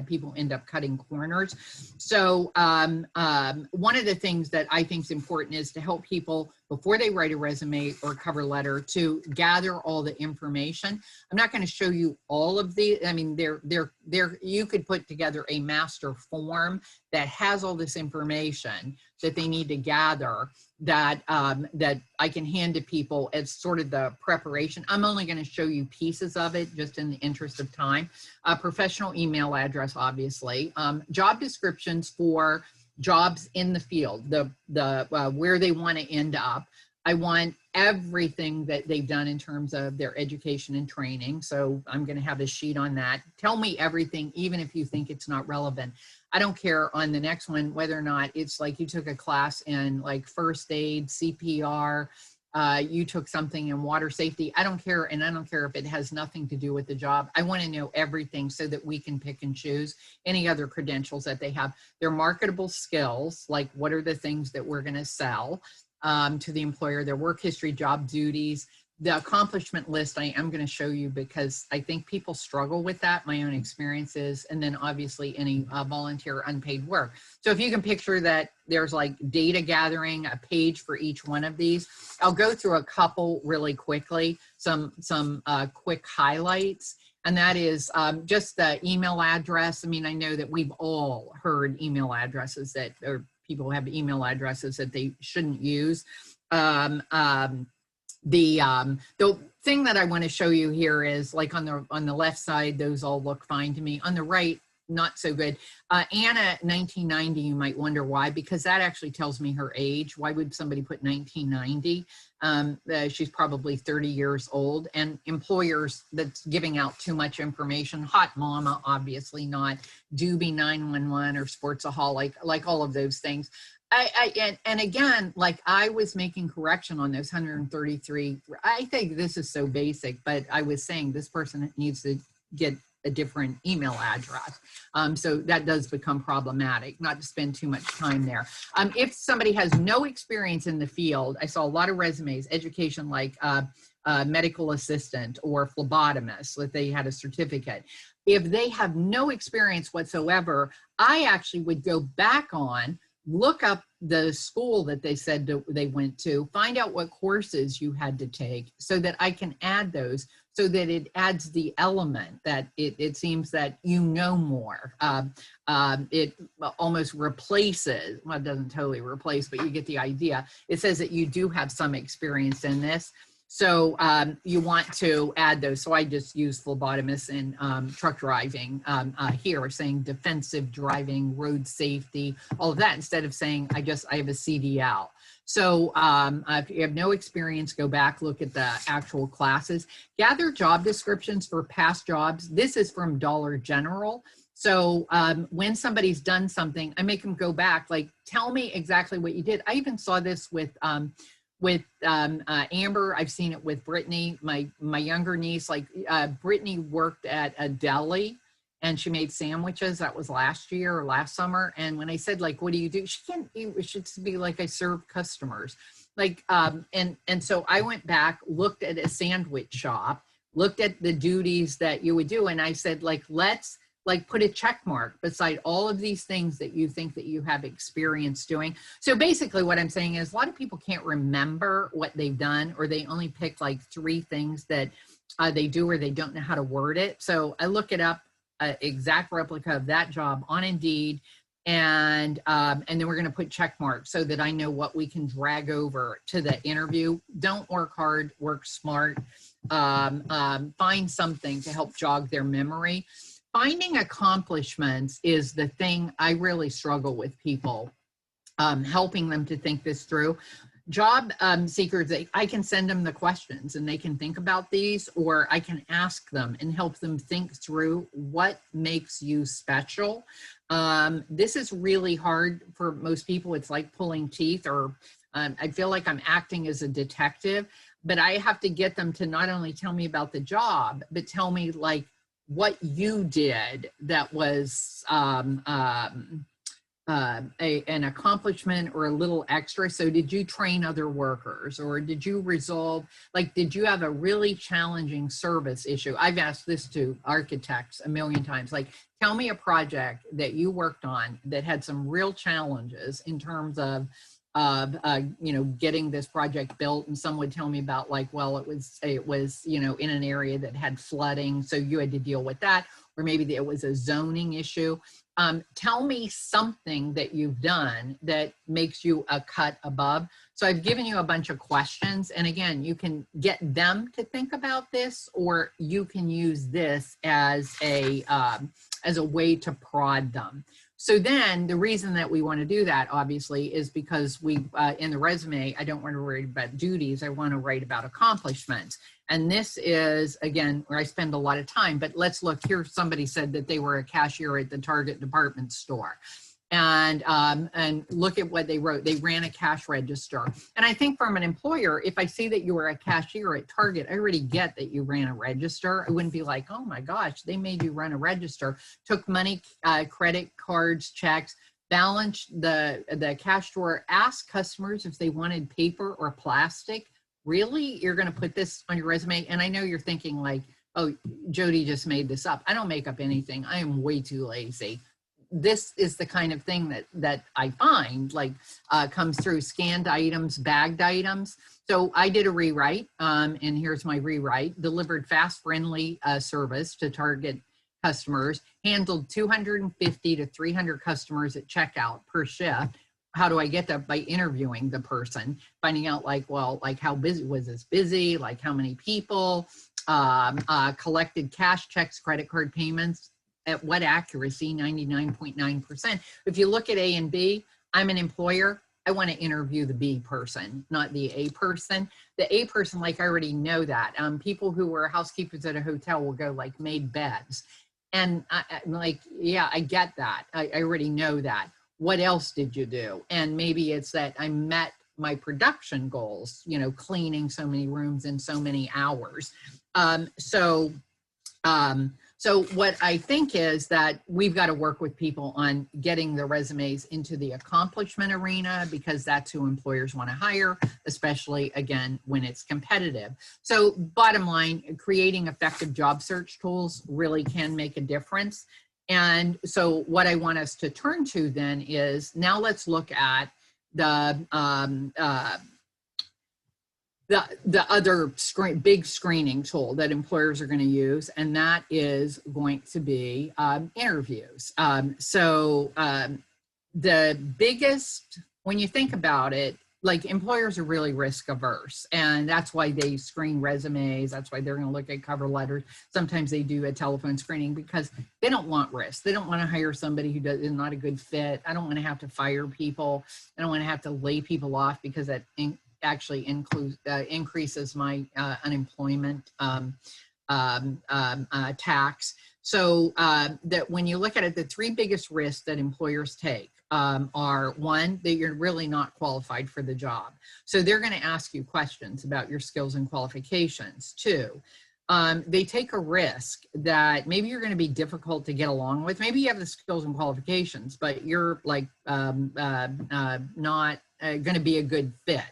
people end up cutting corners. So one of the things that I think is important is to help people before they write a resume or cover letter to gather all the information. I'm not going to show you all of the, I mean, you could put together a master form that has all this information that they need to gather that that I can hand to people as sort of the preparation. I'm only going to show you pieces of it just in the interest of time. Professional email address, obviously. Job descriptions for jobs in the field, where they want to end up. I want everything that they've done in terms of their education and training. So I'm going to have a sheet on that. Tell me everything, even if you think it's not relevant. I don't care on the next one whether or not it's like you took a class in like first aid, CPR, you took something in water safety. I don't care, and I don't care if it has nothing to do with the job. I want to know everything so that we can pick and choose any other credentials that they have. Their marketable skills, like what are the things that we're going to sell to the employer, their work history, job duties. The accomplishment list I am going to show you because I think people struggle with that, my own experiences, and then obviously any volunteer unpaid work. So if you can picture that there's like data gathering, a page for each one of these. I'll go through a couple really quickly, some quick highlights. And that is just the email address. I mean, I know that we've all heard email addresses that, or people have email addresses that they shouldn't use. The thing that I want to show you here is like on the left side, those all look fine to me. On the right, not so good. Anna, 1990, you might wonder why, because that actually tells me her age. Why would somebody put 1990? She's probably 30 years old, and employers that's giving out too much information. Hot mama, obviously not. Doobie 911 or Sportsaholic, like all of those things. And again, like I was making correction on those 133. I think this is so basic, but I was saying this person needs to get a different email address. So that does become problematic, not to spend too much time there. If somebody has no experience in the field, I saw a lot of resumes, education like medical assistant or phlebotomist, that they had a certificate. If they have no experience whatsoever, I actually would go back on, look up the school that they said they went to, find out what courses you had to take so that I can add those, so that it adds the element that it seems that you know more. It almost replaces, well, it doesn't totally replace, but you get the idea. It says that you do have some experience in this. So you want to add those. So I just use phlebotomist and truck driving here, saying defensive driving, road safety, all of that, instead of saying I have a CDL. So if you have no experience, go back, look at the actual classes. Gather job descriptions for past jobs. This is from Dollar General. So when somebody's done something, I make them go back, like, tell me exactly what you did. I even saw this with Amber. I've seen it with Brittany, my younger niece. Like Brittany worked at a deli and she made sandwiches. That was last year or last summer. And when I said, like, what do you do? She can't, it should be like, I serve customers. Like, and so I went back, looked at a sandwich shop, looked at the duties that you would do. And I said, like, let's like put a check mark beside all of these things that you think that you have experience doing. So basically what I'm saying is a lot of people can't remember what they've done, or they only pick like 3 things that they do, or they don't know how to word it. So I look it up, exact replica of that job on Indeed, and then we're going to put check marks so that I know what we can drag over to the interview. Don't work hard, work smart. Find something to help jog their memory. Finding accomplishments is the thing I really struggle with people, helping them to think this through. Job seekers, I can send them the questions and they can think about these, or I can ask them and help them think through what makes you special. This is really hard for most people. It's like pulling teeth, or I feel like I'm acting as a detective, but I have to get them to not only tell me about the job, but tell me like what you did that was an accomplishment or a little extra. So did you train other workers, or did you resolve, like, did you have a really challenging service issue? I've asked this to architects a million times, like, tell me a project that you worked on that had some real challenges in terms of you know, getting this project built. And some would tell me about like, well, it was, you know, in an area that had flooding, so you had to deal with that, or maybe it was a zoning issue. Tell me something that you've done that makes you a cut above. So I've given you a bunch of questions, and again, you can get them to think about this, or you can use this as a way to prod them. So then the reason that we want to do that, obviously, is because we, in the resume, I don't want to write about duties. I want to write about accomplishments. And this is, again, where I spend a lot of time, but let's look here. Somebody said that they were a cashier at the Target department store. And look at what they wrote. They ran a cash register. And I think from an employer, if I see that you were a cashier at Target, I already get that you ran a register. I wouldn't be like, oh my gosh, they made you run a register. Took money, credit cards, checks, balanced the cash drawer, asked customers if they wanted paper or plastic. Really? You're going to put this on your resume? And I know you're thinking like, oh, Jody just made this up. I don't make up anything. I am way too lazy. This is the kind of thing that I find like comes through: scanned items, bagged items. So I did a rewrite, and here's my rewrite: delivered fast, friendly service to Target customers, handled 250 to 300 customers at checkout per shift. How do I get that? By interviewing the person, finding out like, well, like how busy was this? Busy, like how many people, collected cash, checks, credit card payments. At what accuracy? 99.9%. If you look at A and B, I'm an employer. I want to interview the B person, not the A person. The A person, like, I already know that. People who were housekeepers at a hotel will go like made beds. And I'm like, yeah, I get that. I already know that. What else did you do? And maybe it's that I met my production goals, you know, cleaning so many rooms in so many hours. So what I think is that we've got to work with people on getting the resumes into the accomplishment arena, because that's who employers want to hire, especially, again, when it's competitive. So bottom line, creating effective job search tools really can make a difference. And so what I want us to turn to then is, now let's look at the other big screening tool that employers are going to use, and that is going to be interviews. The biggest, when you think about it, like, employers are really risk averse, and that's why they screen resumes. That's why they're going to look at cover letters. Sometimes they do a telephone screening because they don't want risk. They don't want to hire somebody who is not a good fit. I don't want to have to fire people. I don't want to have to lay people off, because that actually increases my unemployment tax. So that when you look at it, the 3 biggest risks that employers take are: 1, that you're really not qualified for the job. So they're going to ask you questions about your skills and qualifications. 2, they take a risk that maybe you're going to be difficult to get along with. Maybe you have the skills and qualifications, but you're like not going to be a good fit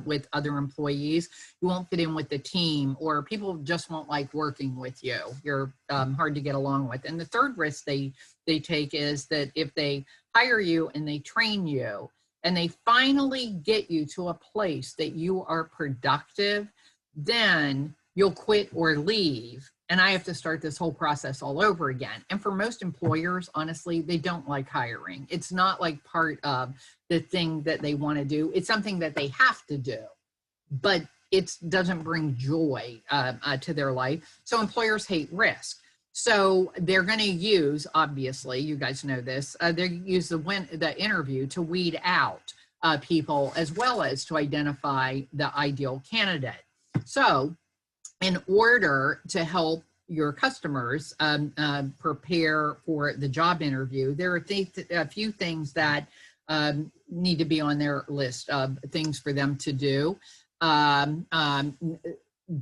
with other employees. You won't fit in with the team, or people just won't like working with you. You're hard to get along with. And the third risk they take is that if they hire you and they train you and they finally get you to a place that you are productive, then you'll quit or leave. And I have to start this whole process all over again. And for most employers, honestly, they don't like hiring. It's not like part of the thing that they want to do. It's something that they have to do, but it doesn't bring joy to their life. So employers hate risk. So they're going to use, obviously, you guys know this, they use the interview to weed out people, as well as to identify the ideal candidate. So in order to help your customers prepare for the job interview, there are a few things that need to be on their list of things for them to do.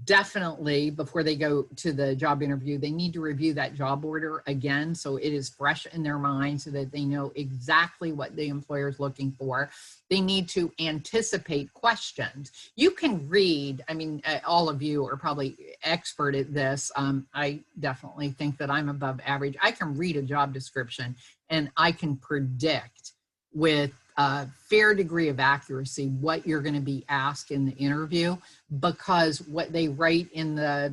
Definitely, before they go to the job interview, they need to review that job order again, so it is fresh in their mind, so that they know exactly what the employer is looking for. They need to anticipate questions. You can read, I mean, all of you are probably expert at this. I definitely think that I'm above average. I can read a job description and I can predict with a fair degree of accuracy what you're going to be asked in the interview, because what they write in the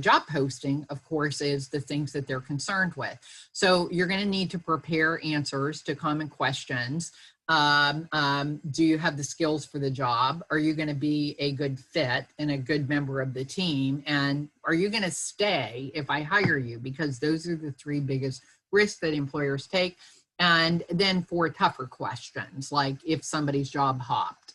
job posting, of course, is the things that they're concerned with. So you're going to need to prepare answers to common questions. Do you have the skills for the job? Are you going to be a good fit and a good member of the team? And are you going to stay if I hire you? Because those are the three biggest risks that employers take. And then for tougher questions, like if somebody's job hopped,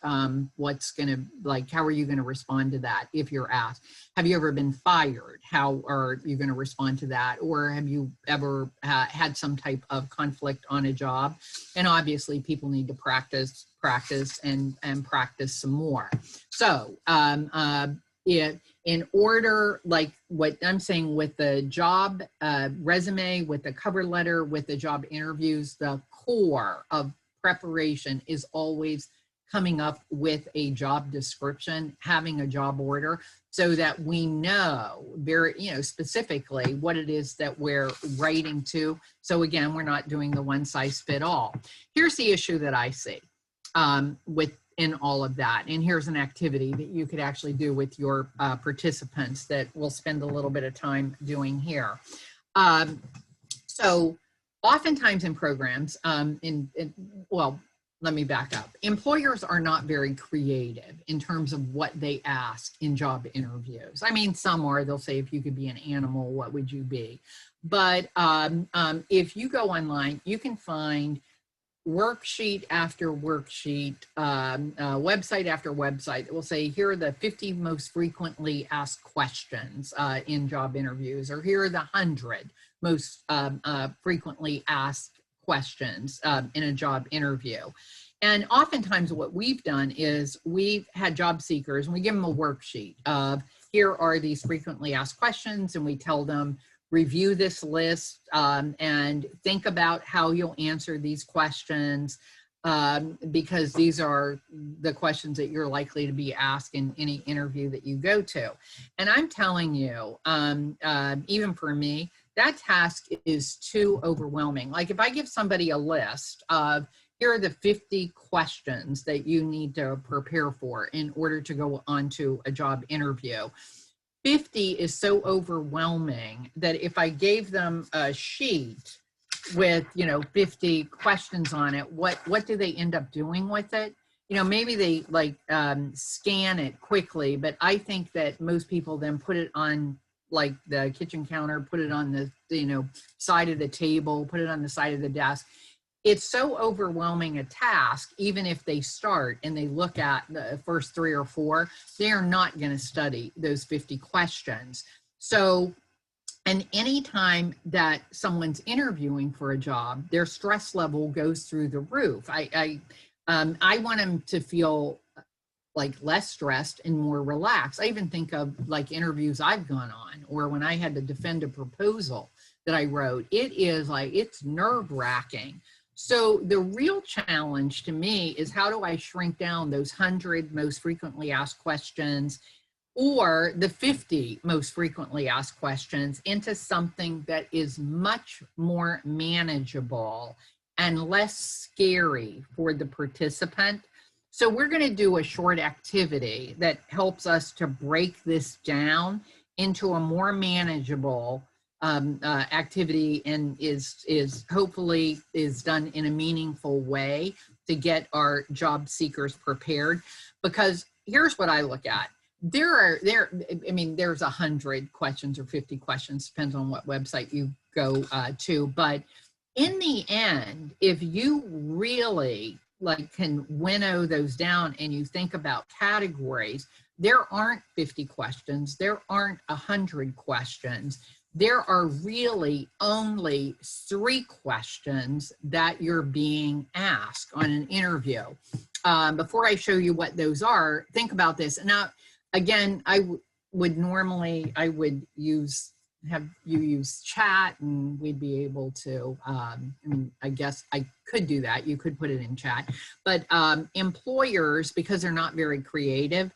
what's going to, like, how are you going to respond to that if you're asked? Have you ever been fired? How are you going to respond to that? Or have you ever had some type of conflict on a job? And obviously people need to practice and practice some more. So in order, like what I'm saying with the job resume, with the cover letter, with the job interviews, the core of preparation is always coming up with a job description, having a job order, so that we know very, specifically what it is that we're writing to. So again, we're not doing the one size fit all. Here's the issue that I see in all of that. And here's an activity that you could actually do with your participants that we'll spend a little bit of time doing here. So oftentimes in programs, well, let me back up. Employers are not very creative in terms of what they ask in job interviews. I mean, some are, they'll say, if you could be an animal, what would you be? But if you go online, you can find worksheet after worksheet, website after website that will say, here are the 50 most frequently asked questions in job interviews, or here are the 100 most frequently asked questions in a job interview. And oftentimes what we've done is we've had job seekers and we give them a worksheet of, here are these frequently asked questions, and we tell them, review this list and think about how you'll answer these questions, because these are the questions that you're likely to be asked in any interview that you go to. And I'm telling you, even for me, that task is too overwhelming. Like if I give somebody a list of, here are the 50 questions that you need to prepare for in order to go onto a job interview, 50 is so overwhelming that if I gave them a sheet with, 50 questions on it, what do they end up doing with it? Maybe they scan it quickly, but I think that most people then put it on like the kitchen counter, put it on the, side of the table, put it on the side of the desk. It's so overwhelming a task, even if they start and they look at the first 3 or 4, they are not going to study those 50 questions. So, and anytime that someone's interviewing for a job, their stress level goes through the roof. I want them to feel like less stressed and more relaxed. I even think of like interviews I've gone on, or when I had to defend a proposal that I wrote, it is like, it's nerve-wracking. So the real challenge to me is, how do I shrink down those 100 most frequently asked questions or the 50 most frequently asked questions into something that is much more manageable and less scary for the participant? So we're going to do a short activity that helps us to break this down into a more manageable activity, and is hopefully is done in a meaningful way to get our job seekers prepared. Because here's what I look at. There's 100 questions or 50 questions, depends on what website you go to. But in the end, if you really can winnow those down and you think about categories, there aren't 50 questions, there aren't 100 questions. There are really only 3 questions that you're being asked on an interview. Before I show you what those are, think about this. Now, again, I would have you use chat, and we'd be able to, I guess I could do that. You could put it in chat. But employers, because they're not very creative,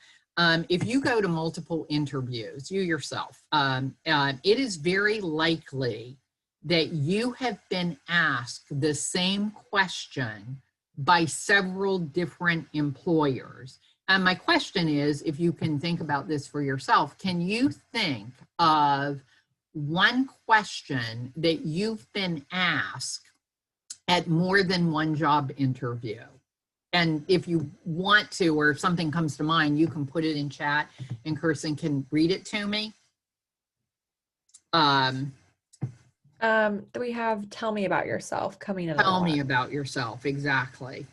if you go to multiple interviews, you yourself, it is very likely that you have been asked the same question by several different employers. And my question is, if you can think about this for yourself, can you think of one question that you've been asked at more than one job interview? And if you want to, or if something comes to mind, you can put it in chat and Kirsten can read it to me. We have tell me about yourself coming in. Tell me about yourself, exactly.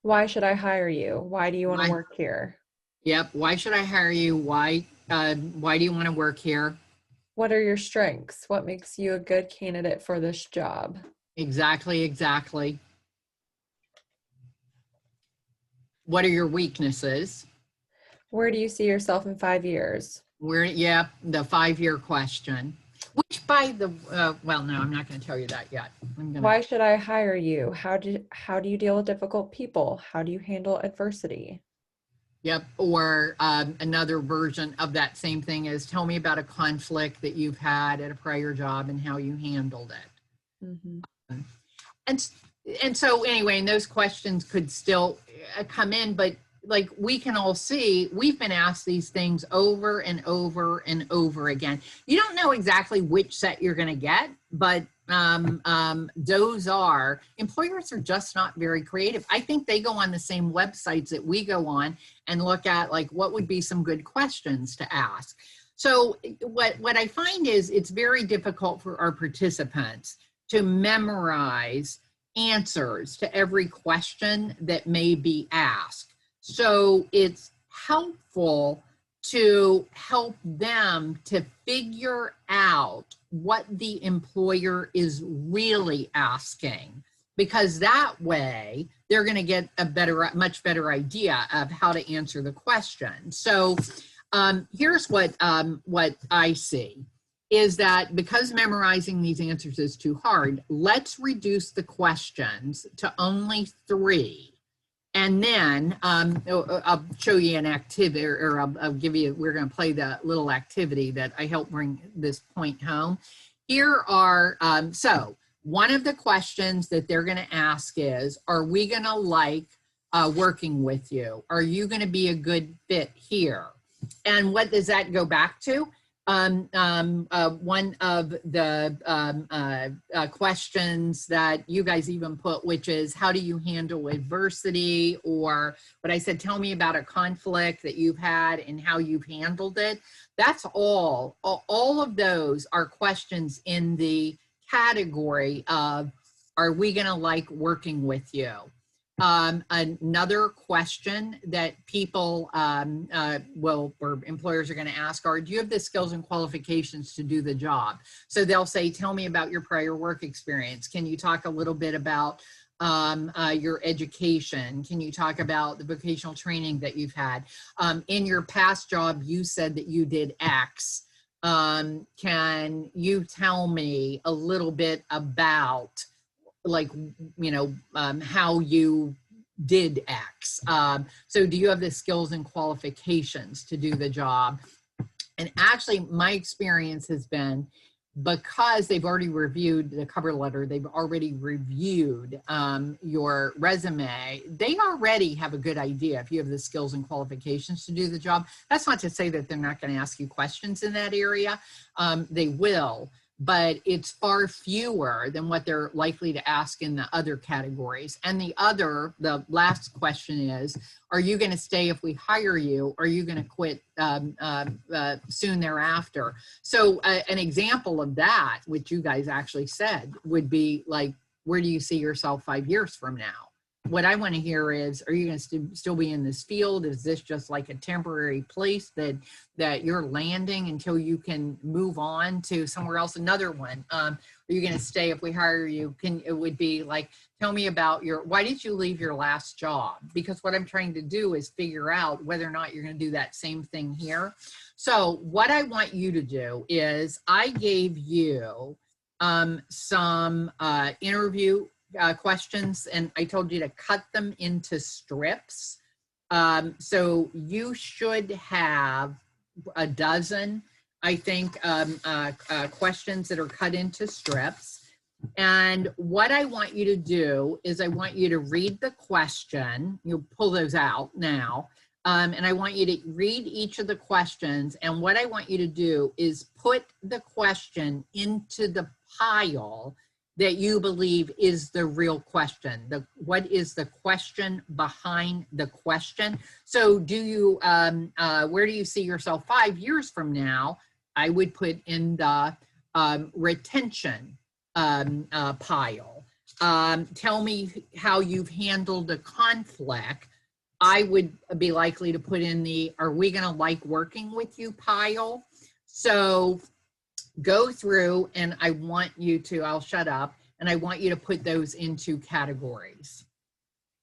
Why should I hire you? Why do you want to work here? Yep, why should I hire you? Why do you want to work here? What are your strengths? What makes you a good candidate for this job? Exactly. What are your weaknesses? Where do you see yourself in 5 years? The 5-year question. Which well, no, I'm not going to tell you that yet. Why should I hire you? How do you deal with difficult people? How do you handle adversity? Yep, or another version of that same thing is, tell me about a conflict that you've had at a prior job and how you handled it. Mm-hmm. And so anyway, and those questions could still come in, but like we can all see, we've been asked these things over and over and over again. You don't know exactly which set you're going to get, but employers are just not very creative. I think they go on the same websites that we go on and look at, like, what would be some good questions to ask. So what I find is it's very difficult for our participants to memorize answers to every question that may be asked. So it's helpful to help them to figure out what the employer is really asking, because that way they're going to get a much better idea of how to answer the question. So here's what I see is that, because memorizing these answers is too hard, let's reduce the questions to only 3. And then I'll show you an activity, or I'll give you, we're going to play the little activity that I help bring this point home. Here are, so one of the questions that they're going to ask is, are we going to like working with you? Are you going to be a good fit here? And what does that go back to? One of the questions that you guys even put, which is, how do you handle adversity? Or what I said, tell me about a conflict that you've had and how you've handled it. That's all of those are questions in the category of, are we going to like working with you? Another question that people or employers are going to ask are, do you have the skills and qualifications to do the job? So they'll say, tell me about your prior work experience. Can you talk a little bit about your education? Can you talk about the vocational training that you've had? In your past job, you said that you did X. Can you tell me a little bit about like, how you did X. So do you have the skills and qualifications to do the job? And actually, my experience has been, because they've already reviewed the cover letter, they've already reviewed your resume, they already have a good idea if you have the skills and qualifications to do the job. That's not to say that they're not going to ask you questions in that area. They will, but it's far fewer than what they're likely to ask in the other categories. And the last question is, are you going to stay if we hire you? Or are you going to quit soon thereafter? So an example of that, which you guys actually said, would be like, where do you see yourself 5 years from now? What I want to hear is, are you going to still be in this field? Is this just like a temporary place that you're landing until you can move on to somewhere else? Another one, are you going to stay if we hire you? It would be like, tell me about why did you leave your last job? Because what I'm trying to do is figure out whether or not you're going to do that same thing here. So what I want you to do is, I gave you some interview questions, and I told you to cut them into strips. So you should have a dozen, I think, questions that are cut into strips. And what I want you to do is, I want you to read the question. You'll pull those out now. And I want you to read each of the questions. And what I want you to do is put the question into the pile that you believe is the real question. What is the question behind the question? So do you, where do you see yourself 5 years from now? I would put in the retention pile. Tell me how you've handled a conflict. I would be likely to put in the, are we gonna like working with you pile? So go through, and I want you to, I'll shut up, and I want you to put those into categories.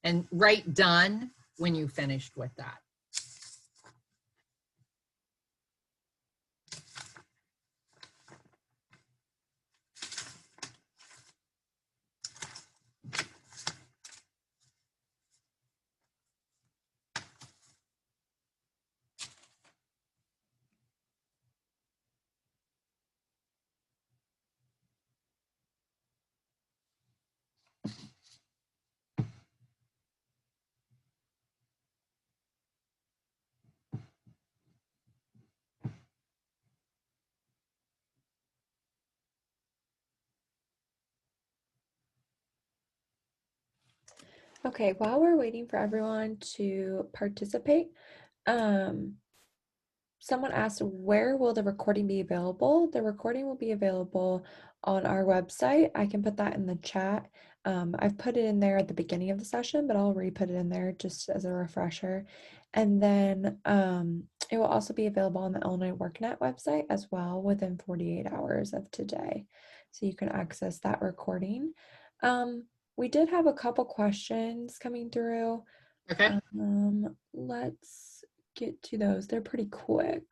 And write done when you finished with that. Okay, while we're waiting for everyone to participate, someone asked, where will the recording be available? The recording will be available on our website. I can put that in the chat. I've put it in there at the beginning of the session, but I'll re-put it in there just as a refresher. And then it will also be available on the Illinois WorkNet website as well within 48 hours of today. So you can access that recording. We did have a couple questions coming through. Okay. Let's get to those. They're pretty quick.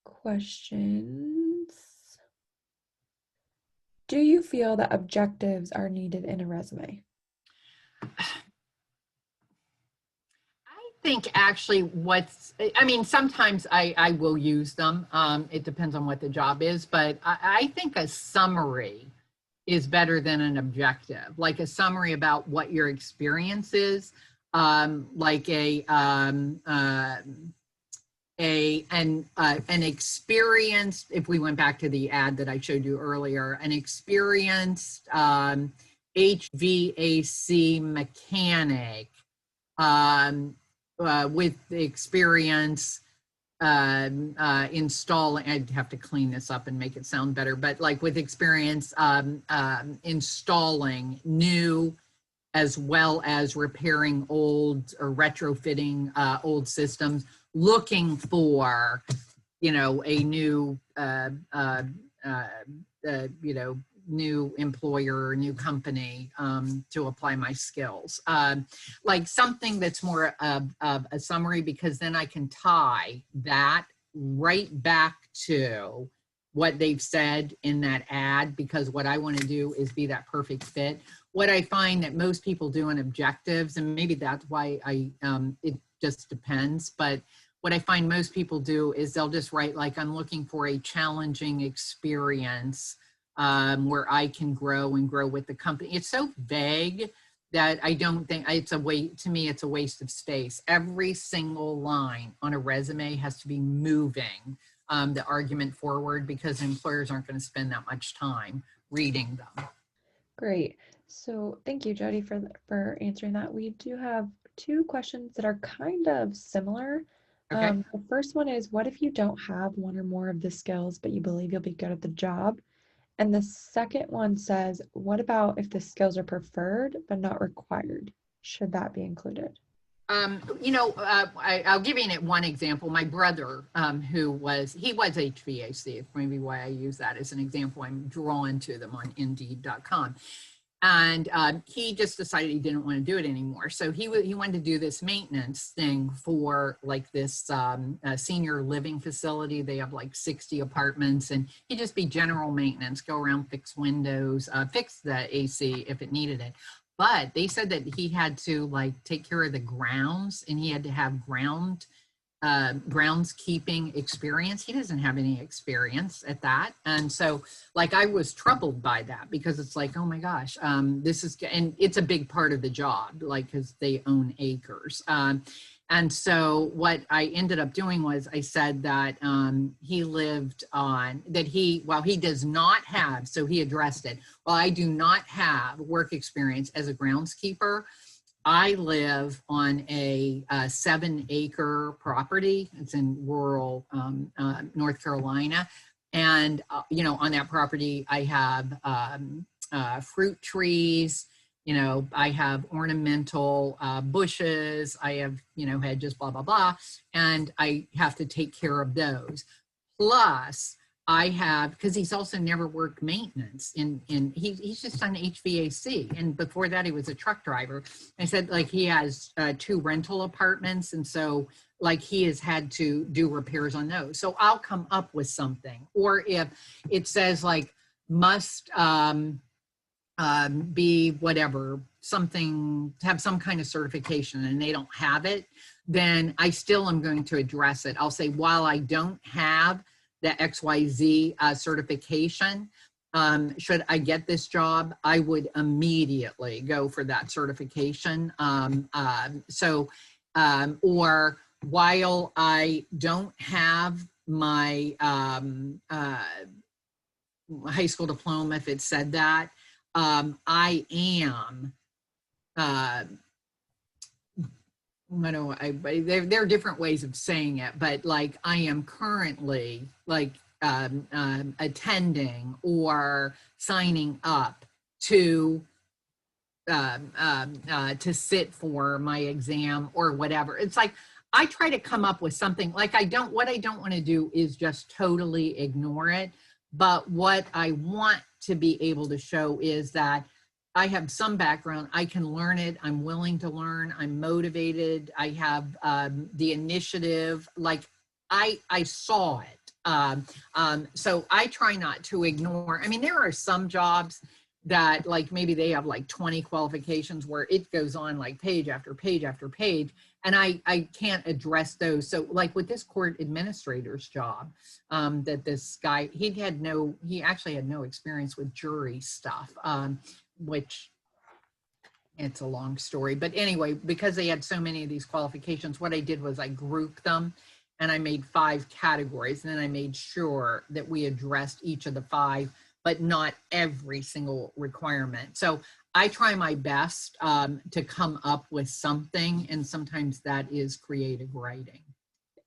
Questions. Do you feel that objectives are needed in a resume? I think actually sometimes I will use them. It depends on what the job is, but I think a summary is better than an objective, like a summary about what your experience is, like an experienced, if we went back to the ad that I showed you earlier, an experienced HVAC mechanic with experience installing, I'd have to clean this up and make it sound better, but like with experience installing new as well as repairing old or retrofitting old systems, looking for, a new, new employer, new company to apply my skills. Like something that's more of a summary, because then I can tie that right back to what they've said in that ad, because what I want to do is be that perfect fit. What I find that most people do in objectives, and maybe that's why it just depends, but what I find most people do is they'll just write like, I'm looking for a challenging experience where I can grow and grow with the company. It's so vague that I don't think it's to me, it's a waste of space. Every single line on a resume has to be moving the argument forward, because employers aren't going to spend that much time reading them. Great. So thank you, Jody, for answering that. We do have two questions that are kind of similar. Okay. The first one is, what if you don't have one or more of the skills, but you believe you'll be good at the job? And the second one says, what about if the skills are preferred but not required? Should that be included? I'll give you one example. My brother, he was HVAC, maybe why I use that as an example. I'm drawn to them on Indeed.com. And he just decided he didn't want to do it anymore. So he wanted to do this maintenance thing for like this senior living facility. They have like 60 apartments, and he'd just be general maintenance, go around, fix windows, fix the AC if it needed it. But they said that he had to like take care of the grounds, and he had to have groundskeeping experience. He doesn't have any experience at that. And so like, I was troubled by that, because it's like, oh my gosh, this is, and it's a big part of the job, like, because they own acres. And so what I ended up doing was I said that he lived on, that while he does not have, so he addressed it, while I do not have work experience as a groundskeeper, I live on a 7-acre property. It's in rural North Carolina. And, on that property, I have fruit trees, I have ornamental bushes, I have, hedges, blah, blah, blah. And I have to take care of those. Plus, I have, because he's also never worked maintenance he's just done HVAC. And before that, he was a truck driver. I said, like, he has 2 rental apartments. And so like, he has had to do repairs on those. So I'll come up with something. Or if it says like, must be whatever, something, to have some kind of certification, and they don't have it, then I still am going to address it. I'll say, while I don't have the XYZ certification, should I get this job, I would immediately go for that certification. Or while I don't have my high school diploma, if it said that, I am, there are different ways of saying it, but like, I am currently like attending or signing up to sit for my exam or whatever. It's like, I try to come up with something. Like, what I don't want to do is just totally ignore it. But what I want to be able to show is that I have some background, I can learn it, I'm willing to learn, I'm motivated, I have the initiative, like, I saw it. So I try not to ignore. I mean, there are some jobs that like, maybe they have like 20 qualifications where it goes on like page after page after page, and I can't address those. So like with this court administrator's job, that this guy, he actually had no experience with jury stuff, which it's a long story. But anyway, because they had so many of these qualifications, what I did was I grouped them, and I made 5 categories, and then I made sure that we addressed each of the 5, but not every single requirement. So I try my best to come up with something, and sometimes that is creative writing.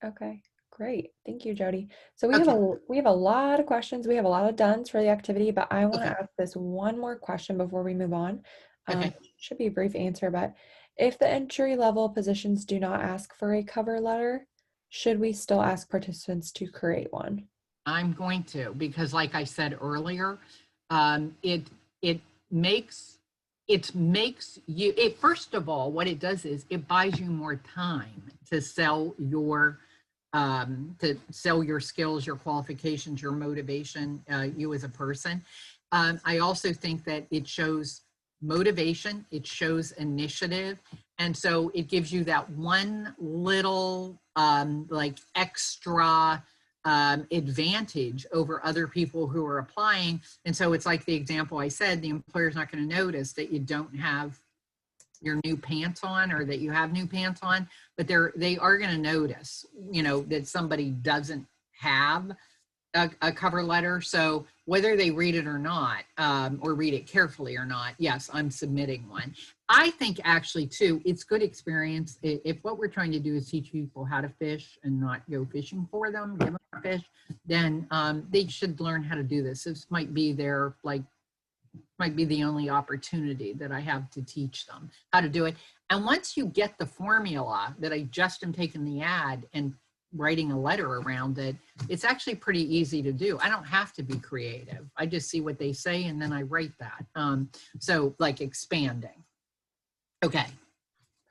Okay, great. Thank you, Jody. So we Okay. have a lot of questions. We have a lot of dones for the activity, but I want to Okay. ask this one more question before we move on. Okay. Should be a brief answer, but if the entry level positions do not ask for a cover letter, should we still ask participants to create one? I'm going to, because like I said earlier, it makes you, first of all, what it does is it buys you more time to sell your to sell your skills, your qualifications, your motivation, you as a person. I also think that it shows motivation, it shows initiative. And so it gives you that one little like extra advantage over other people who are applying. And so it's like the example I said, the employer's not going to notice that you don't have your new pants on or that you have new pants on, but they are going to notice, you know, that somebody doesn't have a cover letter. So whether they read it or not, or read it carefully or not, yes, I'm submitting one. I think actually too, it's good experience. If what we're trying to do is teach people how to fish and not go fishing for them, give them a fish, then they should learn how to do this. This might be their, like, might be the only opportunity that I have to teach them how to do it. And once you get the formula that I just am taking the ad and writing a letter around it, it's actually pretty easy to do. I don't have to be creative. I just see what they say and then I write that. So like expanding. Okay.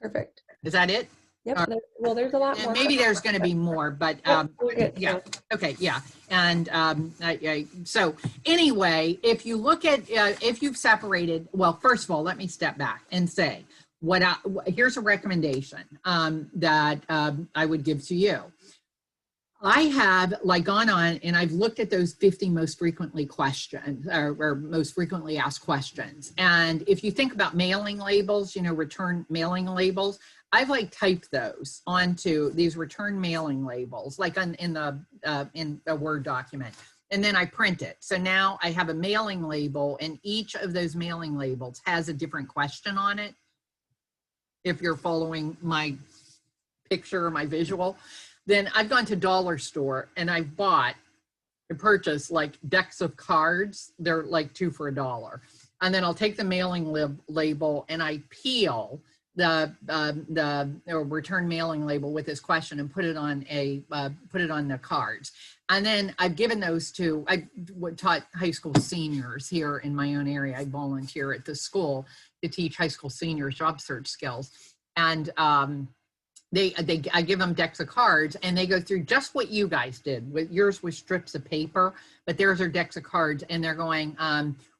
Perfect. Is that it? Yep. Well, there's a lot more. Maybe there's going to be more, but yeah. Okay. Yeah. And so anyway, if you look at, if you've separated, well, first of all, let me step back and say here's a recommendation that I would give to you. I have like gone on and I've looked at those 50 most frequently questions or most frequently asked questions. And if you think about mailing labels, you know, return mailing labels, I've like typed those onto these return mailing labels, like in a Word document. And then I print it. So now I have a mailing label and each of those mailing labels has a different question on it. If you're following my picture or my visual, then I've gone to dollar store and I purchased like decks of cards. They're like 2 for $1. And then I'll take the mailing label and I peel the return mailing label with this question and put it on the cards. And then I've given those to, I taught high school seniors here in my own area. I volunteer at the school to teach high school seniors job search skills. And I give them decks of cards and they go through just what you guys did. With yours was strips of paper, but theirs are decks of cards and they're going,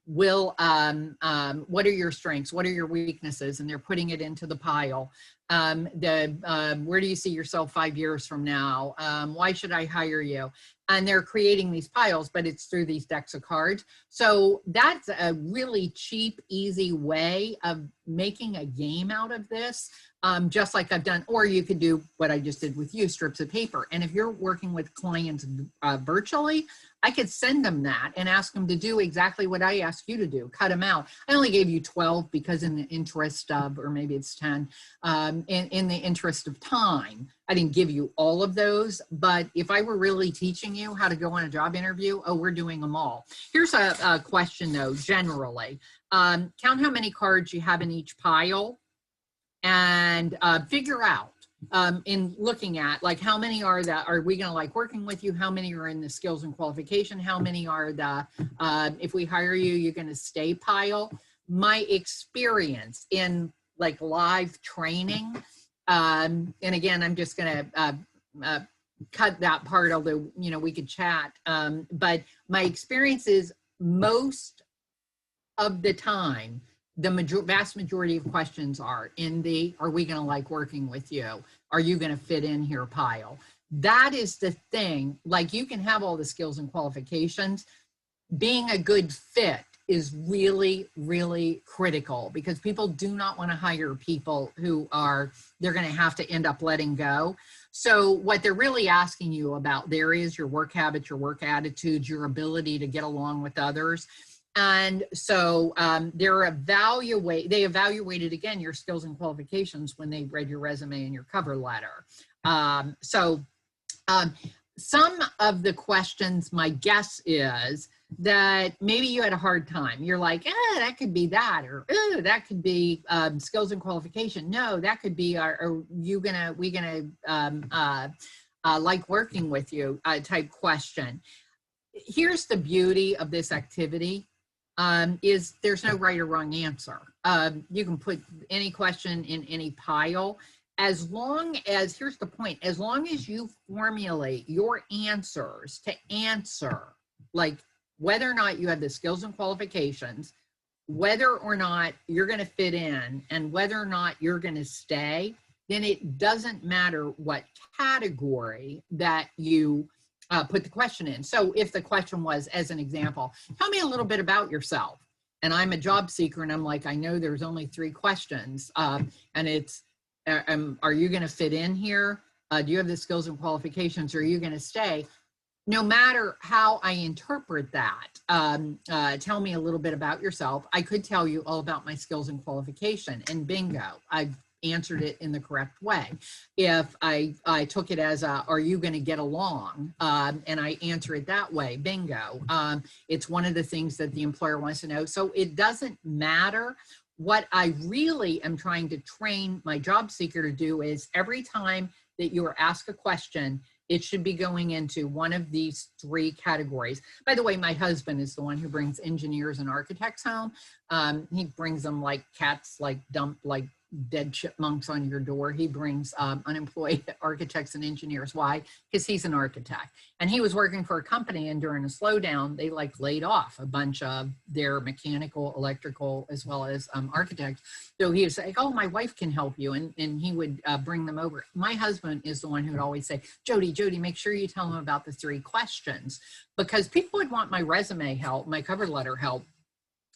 what are your strengths? What are your weaknesses? And they're putting it into the pile. Where do you see yourself 5 years from now? Why should I hire you? And they're creating these piles, but it's through these decks of cards. So that's a really cheap, easy way of making a game out of this. Just like I've done, or you could do what I just did with you, strips of paper. And if you're working with clients virtually, I could send them that and ask them to do exactly what I asked you to do, cut them out. I only gave you 12 because in the interest of, or maybe it's 10, in the interest of time, I didn't give you all of those. But if I were really teaching you how to go on a job interview, oh, we're doing them all. Here's a question though, generally. Count how many cards you have in each pile and figure out in looking at like how many are we going to like working with you, how many are in the skills and qualification, how many are the if we hire you you're going to stay pile. My experience in like live training, and again I'm just going to cut that part, although you know we could chat, but my experience is most of the time the vast majority of questions are in the, are we going to like working with you? Are you going to fit in here pile? That is the thing. Like you can have all the skills and qualifications. Being a good fit is really, really critical because people do not want to hire people who they're going to have to end up letting go. So what they're really asking you about there is your work habits, your work attitudes, your ability to get along with others. And so they evaluated again your skills and qualifications when they read your resume and your cover letter. Some of the questions, my guess is that maybe you had a hard time. You're like, that could be that, or that could be skills and qualification. No, that could be, are we gonna like working with you type question. Here's the beauty of this activity. Is there's no right or wrong answer. You can put any question in any pile as long as, here's the point, as long as you formulate your answers to answer, like whether or not you have the skills and qualifications, whether or not you're going to fit in, and whether or not you're going to stay, then it doesn't matter what category that you put the question in. So if the question was, as an example, tell me a little bit about yourself. And I'm a job seeker, and I'm like, I know there's only 3 questions. And it's, are you going to fit in here? Do you have the skills and qualifications? Or are you going to stay? No matter how I interpret that, tell me a little bit about yourself. I could tell you all about my skills and qualification, and bingo, I've answered it in the correct way. If I took it as are you going to get along, and I answer it that way, bingo. It's one of the things that the employer wants to know. So it doesn't matter. What I really am trying to train my job seeker to do is every time that you are asked a question, it should be going into one of these 3 categories. By the way, my husband is the one who brings engineers and architects home. He brings them like cats, like dump, like dead chipmunks on your door. He brings unemployed architects and engineers. Why? Because he's an architect. And he was working for a company, and during a slowdown, they like laid off a bunch of their mechanical, electrical, as well as architects. So he was like, oh, my wife can help you. And he would bring them over. My husband is the one who would always say, Jody, make sure you tell them about the 3 questions, because people would want my resume help, my cover letter help,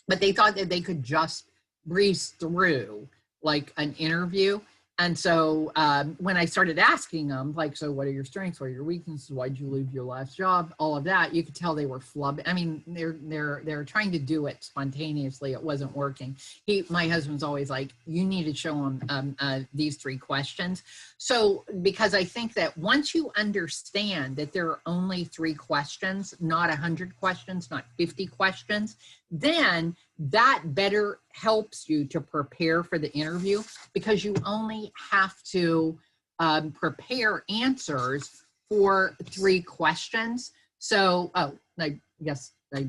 but they thought that they could just breeze through like an interview. And so when I started asking them, like, so what are your strengths? What are your weaknesses? Why'd you leave your last job? All of that, you could tell they were flubbing. I mean, they're trying to do it spontaneously. It wasn't working. My husband's always like, you need to show them these 3 questions. So, because I think that once you understand that there are only 3 questions, not 100 questions, not 50 questions, then that better helps you to prepare for the interview, because you only have to prepare answers for 3 questions. So, oh, I guess I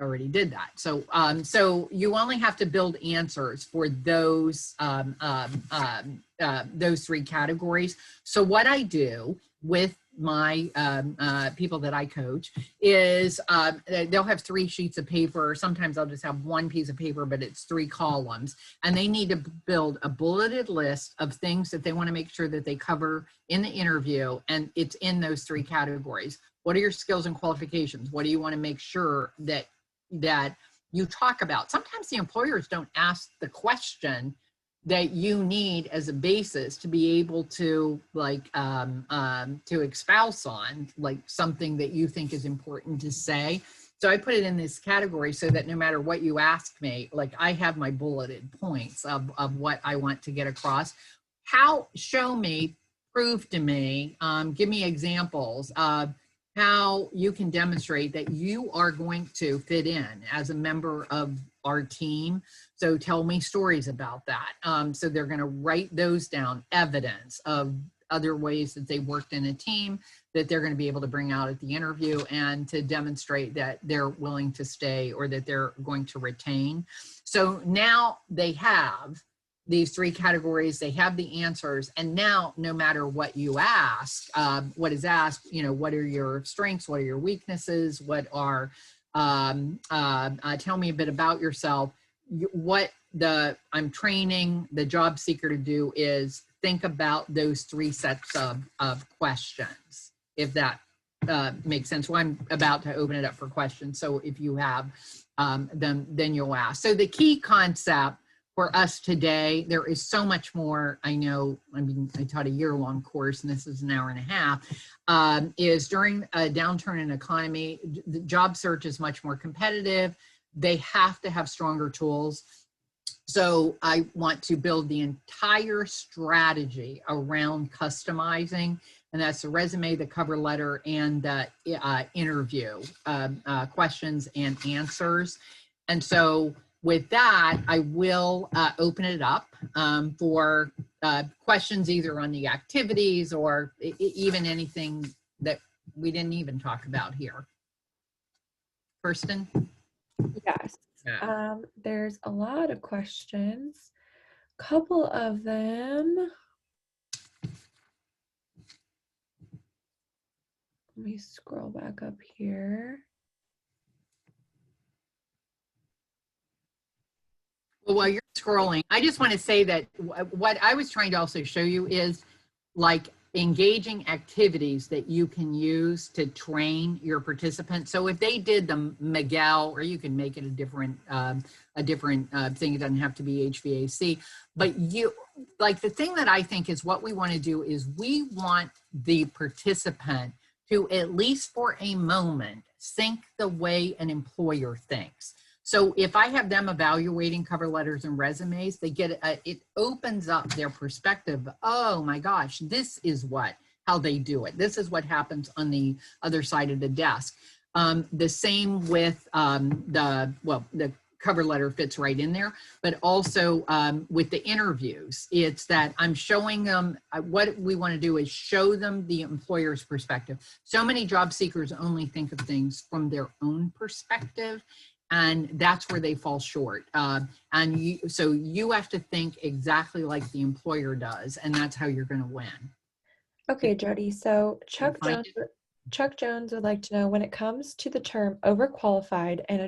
already did that. So, so you only have to build answers for those 3 categories. So what I do with my people that I coach is they'll have 3 sheets of paper. Sometimes I'll just have 1 piece of paper, but it's 3 columns, and they need to build a bulleted list of things that they want to make sure that they cover in the interview, and it's in those 3 categories. What are your skills and qualifications? What do you want to make sure that you talk about? Sometimes the employers don't ask the question that you need as a basis to be able to like to espouse on, like something that you think is important to say. So I put it in this category so that no matter what you ask me, like I have my bulleted points of what I want to get across. Show me, prove to me, give me examples of how you can demonstrate that you are going to fit in as a member of our team. So tell me stories about that. So they're going to write those down, evidence of other ways that they worked in a team that they're going to be able to bring out at the interview, and to demonstrate that they're willing to stay or that they're going to retain. So now they have these 3 categories, they have the answers, and now no matter what you ask, what is asked, you know, what are your strengths, what are your weaknesses, what are, tell me a bit about yourself. What I'm training the job seeker to do is think about those 3 sets of questions, if that makes sense. Well, I'm about to open it up for questions, so if you have then you'll ask. So the key concept for us today, there is so much more. I know, I mean, I taught a year-long course, and this is an hour and a half, is during a downturn in economy, the job search is much more competitive. They have to have stronger tools. So I want to build the entire strategy around customizing, and that's the resume, the cover letter, and the interview questions and answers. And so with that, I will open it up for questions either on the activities or even anything that we didn't even talk about here. Kirsten? Yes. Yeah. There's a lot of questions. Couple of them. Let me scroll back up here. Well, while you're scrolling, I just want to say that what I was trying to also show you is like engaging activities that you can use to train your participants. So if they did the Miguel, or you can make it a different thing, it doesn't have to be HVAC, but you, like the thing that I think is what we want to do is we want the participant to, at least for a moment, think the way an employer thinks. So if I have them evaluating cover letters and resumes, they get it opens up their perspective. Oh my gosh, this is how they do it. This is what happens on the other side of the desk. The same with the cover letter fits right in there, but also with the interviews, it's that I'm showing them what we want to do is show them the employer's perspective. So many job seekers only think of things from their own perspective, and that's where they fall short. So you have to think exactly like the employer does, and that's how you're going to win. Okay, Jody. So Chuck Jones would like to know, when it comes to the term overqualified and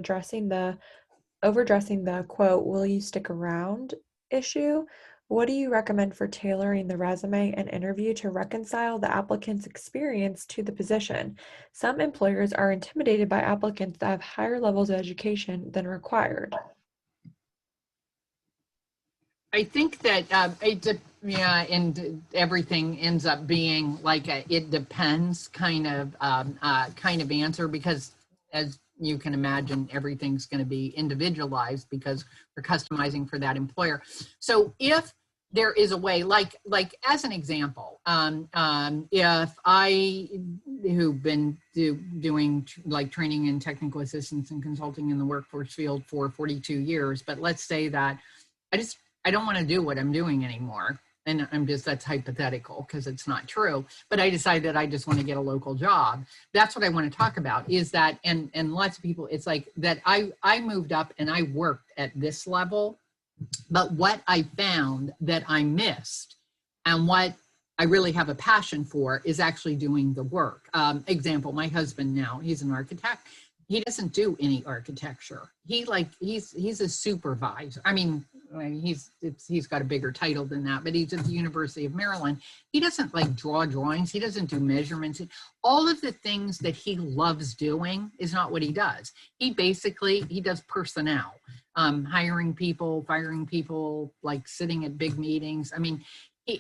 overdressing the quote, "will you stick around" issue, what do you recommend for tailoring the resume and interview to reconcile the applicant's experience to the position? Some employers are intimidated by applicants that have higher levels of education than required. I think that and everything ends up being like it depends kind of answer, because as you can imagine, everything's going to be individualized because we're customizing for that employer. So if there is a way, like as an example, if I, who've been doing like training and technical assistance and consulting in the workforce field for 42 years, but let's say that I don't want to do what I'm doing anymore. And that's hypothetical because it's not true, but I decided that I just want to get a local job. That's what I want to talk about, is that, and lots of people, it's like that I moved up and I worked at this level, but what I found that I missed and what I really have a passion for is actually doing the work. Example, my husband now, he's an architect. He doesn't do any architecture. He's a supervisor. I mean, he's got a bigger title than that, but he's at the University of Maryland. He doesn't like draw drawings. He doesn't do measurements. All of the things that he loves doing is not what he does. He does personnel, hiring people, firing people, like sitting at big meetings. I mean,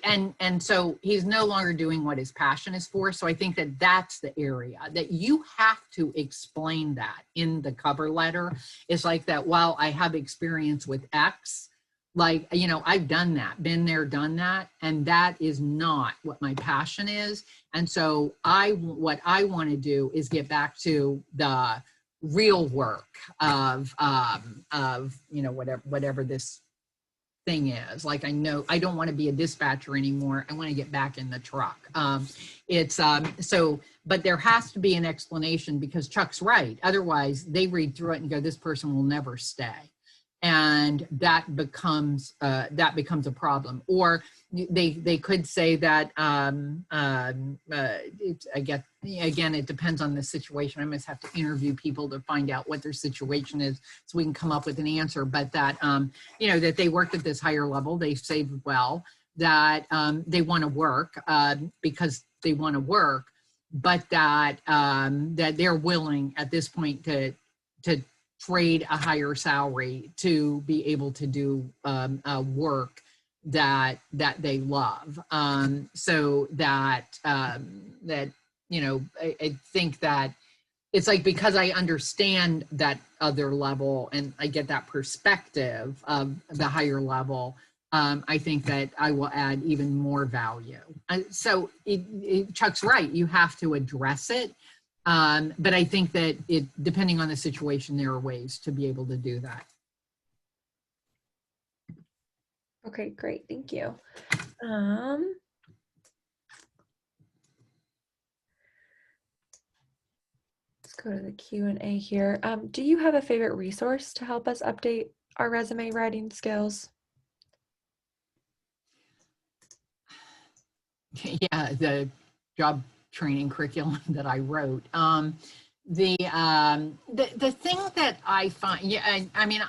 and so he's no longer doing what his passion is for. So I think that that's the area that you have to explain that in the cover letter. It's like that, while I have experience with X, like, I've done that, been there, done that, and that is not what my passion is. And so what I want to do is get back to the real work of whatever this thing is. Like, I know I don't want to be a dispatcher anymore. I want to get back in the truck. But there has to be an explanation, because Chuck's right. Otherwise they read through it and go, this person will never stay. And that becomes a problem. Or they could say that I guess, again, it depends on the situation. I must have to interview people to find out what their situation is so we can come up with an answer. But that that they worked at this higher level, they saved well, that they want to work because they want to work, but that they're willing at this point to trade a higher salary to be able to do work that they love. So that I think that it's like, because I understand that other level and I get that perspective of the higher level, I think that I will add even more value. So Chuck's right, you have to address it. But I think that depending on the situation, there are ways to be able to do that. Okay, great. Thank you. Let's go to the Q&A here. Do you have a favorite resource to help us update our resume writing skills? Yeah, the job training curriculum that I wrote. The thing that I find, yeah, I mean,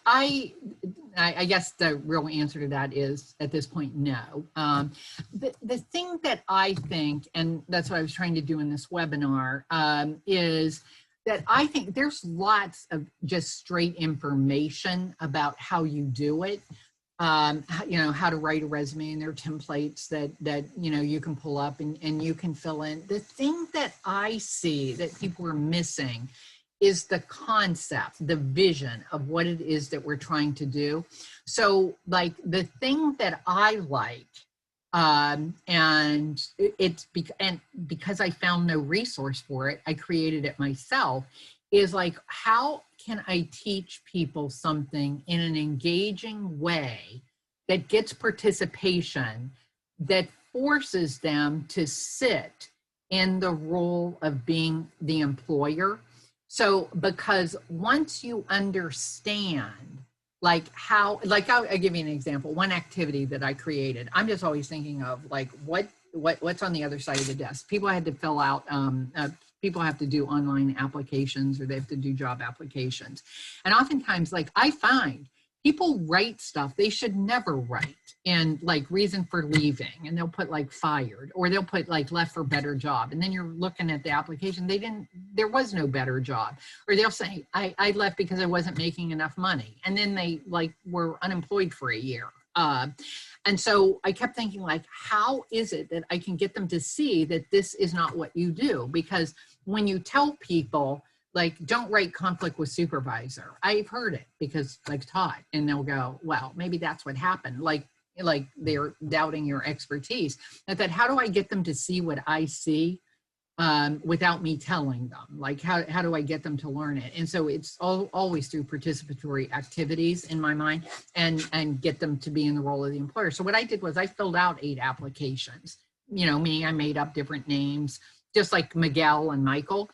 I guess the real answer to that is at this point, no. The thing that I think, and that's what I was trying to do in this webinar, is that I think there's lots of just straight information about how you do it. You know, how to write a resume, and there are templates that you know, you can pull up and you can fill in. The thing that I see that people are missing is the concept, the vision of what it is that we're trying to do. So like the thing that I like, and because I found no resource for it, I created it myself, is like, how can I teach people something in an engaging way that gets participation, that forces them to sit in the role of being the employer? So, because once you understand like how, like I'll give you an example, one activity that I created, I'm just always thinking of like, what's on the other side of the desk? People had to fill out, people have to do online applications, or they have to do job applications. And oftentimes, like I find people write stuff they should never write, and like reason for leaving, and they'll put like fired, or they'll put like left for better job. And then you're looking at the application, there was no better job. Or they'll say, I left because I wasn't making enough money. And then they like were unemployed for a year. And so I kept thinking, like, how is it that I can get them to see that this is not what you do? Because when you tell people, like, don't write conflict with supervisor, I've heard it because like taught, and they'll go, well, maybe that's what happened. Like they're doubting your expertise. And that, how do I get them to see what I see without me telling them? Like, how do I get them to learn it? And so it's always through participatory activities in my mind, and get them to be in the role of the employer. So what I did was I filled out 8 applications. You know, I made up different names, just like Miguel and Michael.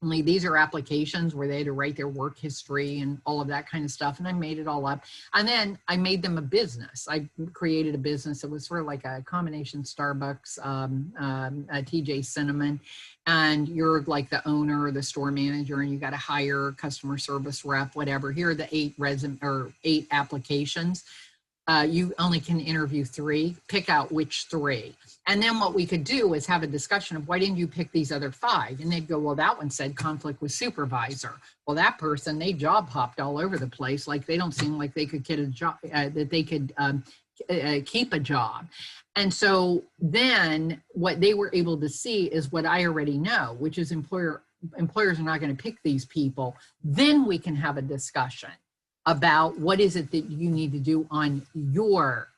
Only these are applications where they had to write their work history and all of that kind of stuff. And I made it all up. And then I made them a business. I created a business that was sort of like a combination Starbucks, a TJ Cinnamon. And you're like the owner or the store manager, and you got to hire a customer service rep, whatever. Here are the 8 applications. You only can interview 3, pick out which 3. And then what we could do is have a discussion of, why didn't you pick these other 5? And they'd go, well, that one said conflict with supervisor. Well, that person, they job hopped all over the place. Like, they don't seem like they could get a job, that they could keep a job. And so then what they were able to see is what I already know, which is employers are not going to pick these people. Then we can have a discussion about what is it that you need to do on your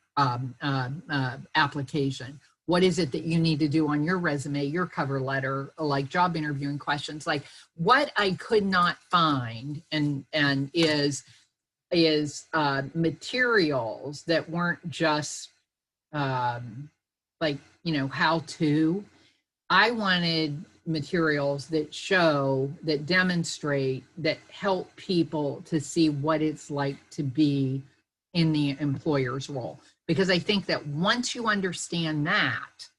application. What is it that you need to do on your resume, your cover letter, like job interviewing questions? Like, what I could not find and is materials that weren't just like, you know, how to. I wanted materials that show, that demonstrate, that help people to see what it's like to be in the employer's role. Because I think that once you understand that,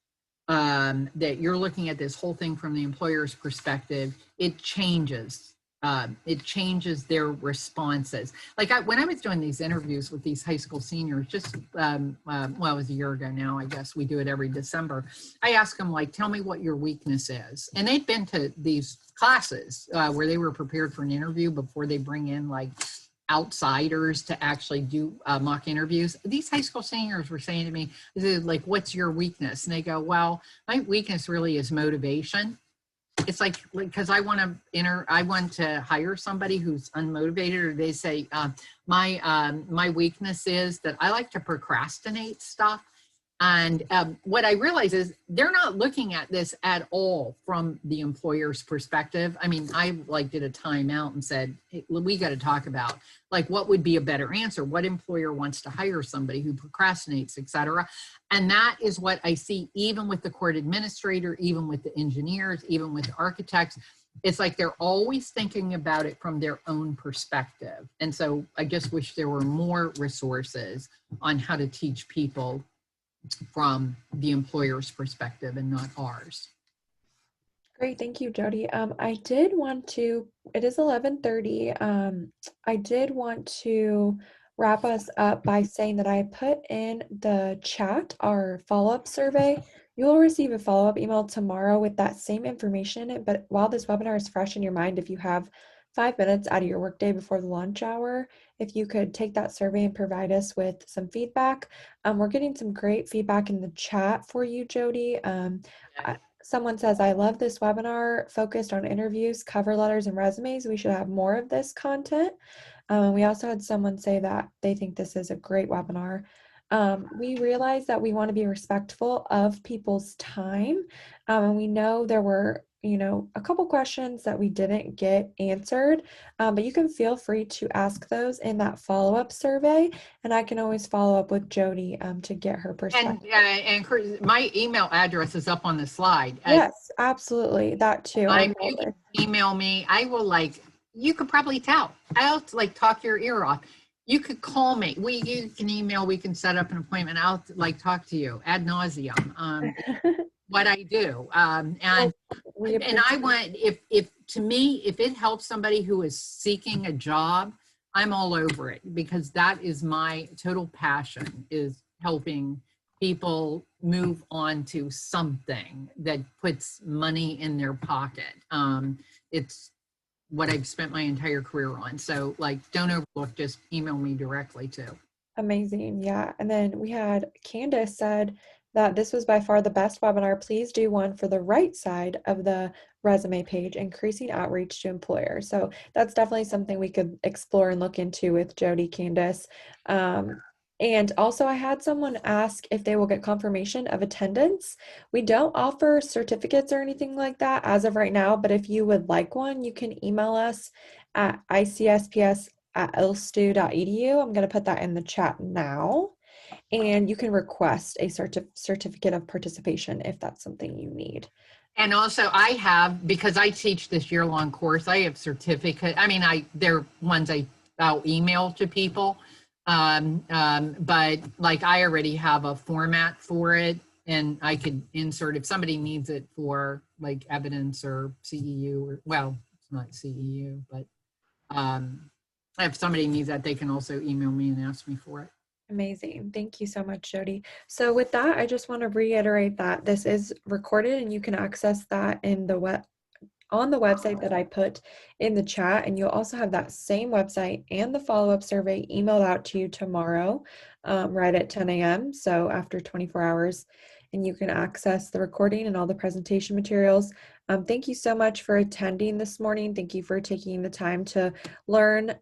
that you're looking at this whole thing from the employer's perspective, it changes their responses. Like when I was doing these interviews with these high school seniors, just, well, it was a year ago now, I guess we do it every December. I asked them, like, tell me what your weakness is. And they'd been to these classes where they were prepared for an interview before they bring in like outsiders to actually do mock interviews. These high school seniors were saying to me, like, what's your weakness? And they go, well, my weakness really is motivation. It's like, because I want to hire somebody who's unmotivated. Or they say, my weakness is that I like to procrastinate stuff. And what I realize is they're not looking at this at all from the employer's perspective. I mean, I like did a timeout and said, hey, we got to talk about like what would be a better answer. What employer wants to hire somebody who procrastinates, et cetera. And that is what I see even with the court administrator, even with the engineers, even with the architects. It's like they're always thinking about it from their own perspective. And so I just wish there were more resources on how to teach people from the employer's perspective and not ours. Great, thank you, Jody. I did want to, it is 11:30. I did want to wrap us up by saying that I put in the chat our follow-up survey. You will receive a follow-up email tomorrow with that same information in it, but while this webinar is fresh in your mind, if you have 5 minutes out of your workday before the lunch hour, if you could take that survey and provide us with some feedback. We're getting some great feedback in the chat for you, Jody. Someone says, I love this webinar focused on interviews, cover letters, and resumes. We should have more of this content. We also had someone say that they think this is a great webinar. We realize that we want to be respectful of people's time. And we know there were, a couple questions that we didn't get answered, but you can feel free to ask those in that follow-up survey. And I can always follow up with Jody to get her perspective. And my email address is up on the slide. Yes, absolutely. That too. I You love can it. email me. I will you could probably tell. I'll talk your ear off. You could call me. You can email. We can set up an appointment. I'll talk to you ad nauseum. What I do. Well, we And appreciate I want, if to me, if it helps somebody who is seeking a job, I'm all over it, because that is my total passion, is helping people move on to something that puts money in their pocket. It's what I've spent my entire career on. So don't overlook, just email me directly too. Amazing. Yeah. And then we had Candace said that this was by far the best webinar. Please do one for the right side of the resume page, increasing outreach to employers. So that's definitely something we could explore and look into with Jody, Candace. And also, I had someone ask if they will get confirmation of attendance. We don't offer certificates or anything like that as of right now, but if you would like one, you can email us at icsps@lstu.edu. I'm going to put that in the chat now. And you can request a certificate of participation if that's something you need. And also I have, because I teach this year-long course, I have certificate. I mean, they're ones I'll email to people. But I already have a format for it, and I could insert if somebody needs it for evidence or CEU, or, well, it's not CEU, but if somebody needs that, they can also email me and ask me for it. Amazing. Thank you so much, Jody. So with that, I just want to reiterate that this is recorded and you can access that in the on the website that I put in the chat. And you'll also have that same website and the follow-up survey emailed out to you tomorrow, right at 10 a.m. So after 24 hours, and you can access the recording and all the presentation materials. Thank you so much for attending this morning. Thank you for taking the time to learn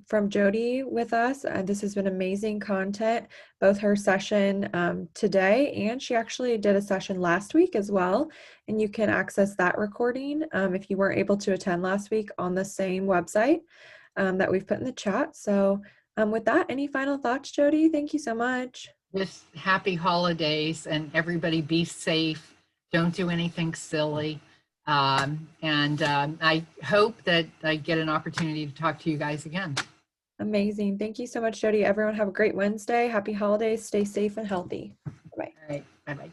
from Jody with us. This has been amazing content, both her session today, and she actually did a session last week as well. And you can access that recording if you weren't able to attend last week on the same website that we've put in the chat. So with that, any final thoughts, Jody? Thank you so much. Just happy holidays, and everybody be safe. Don't do anything silly. I hope that I get an opportunity to talk to you guys again. Amazing. Thank you so much, Jody. Everyone have a great Wednesday. Happy holidays. Stay safe and healthy. Bye-bye. All right. Bye-bye.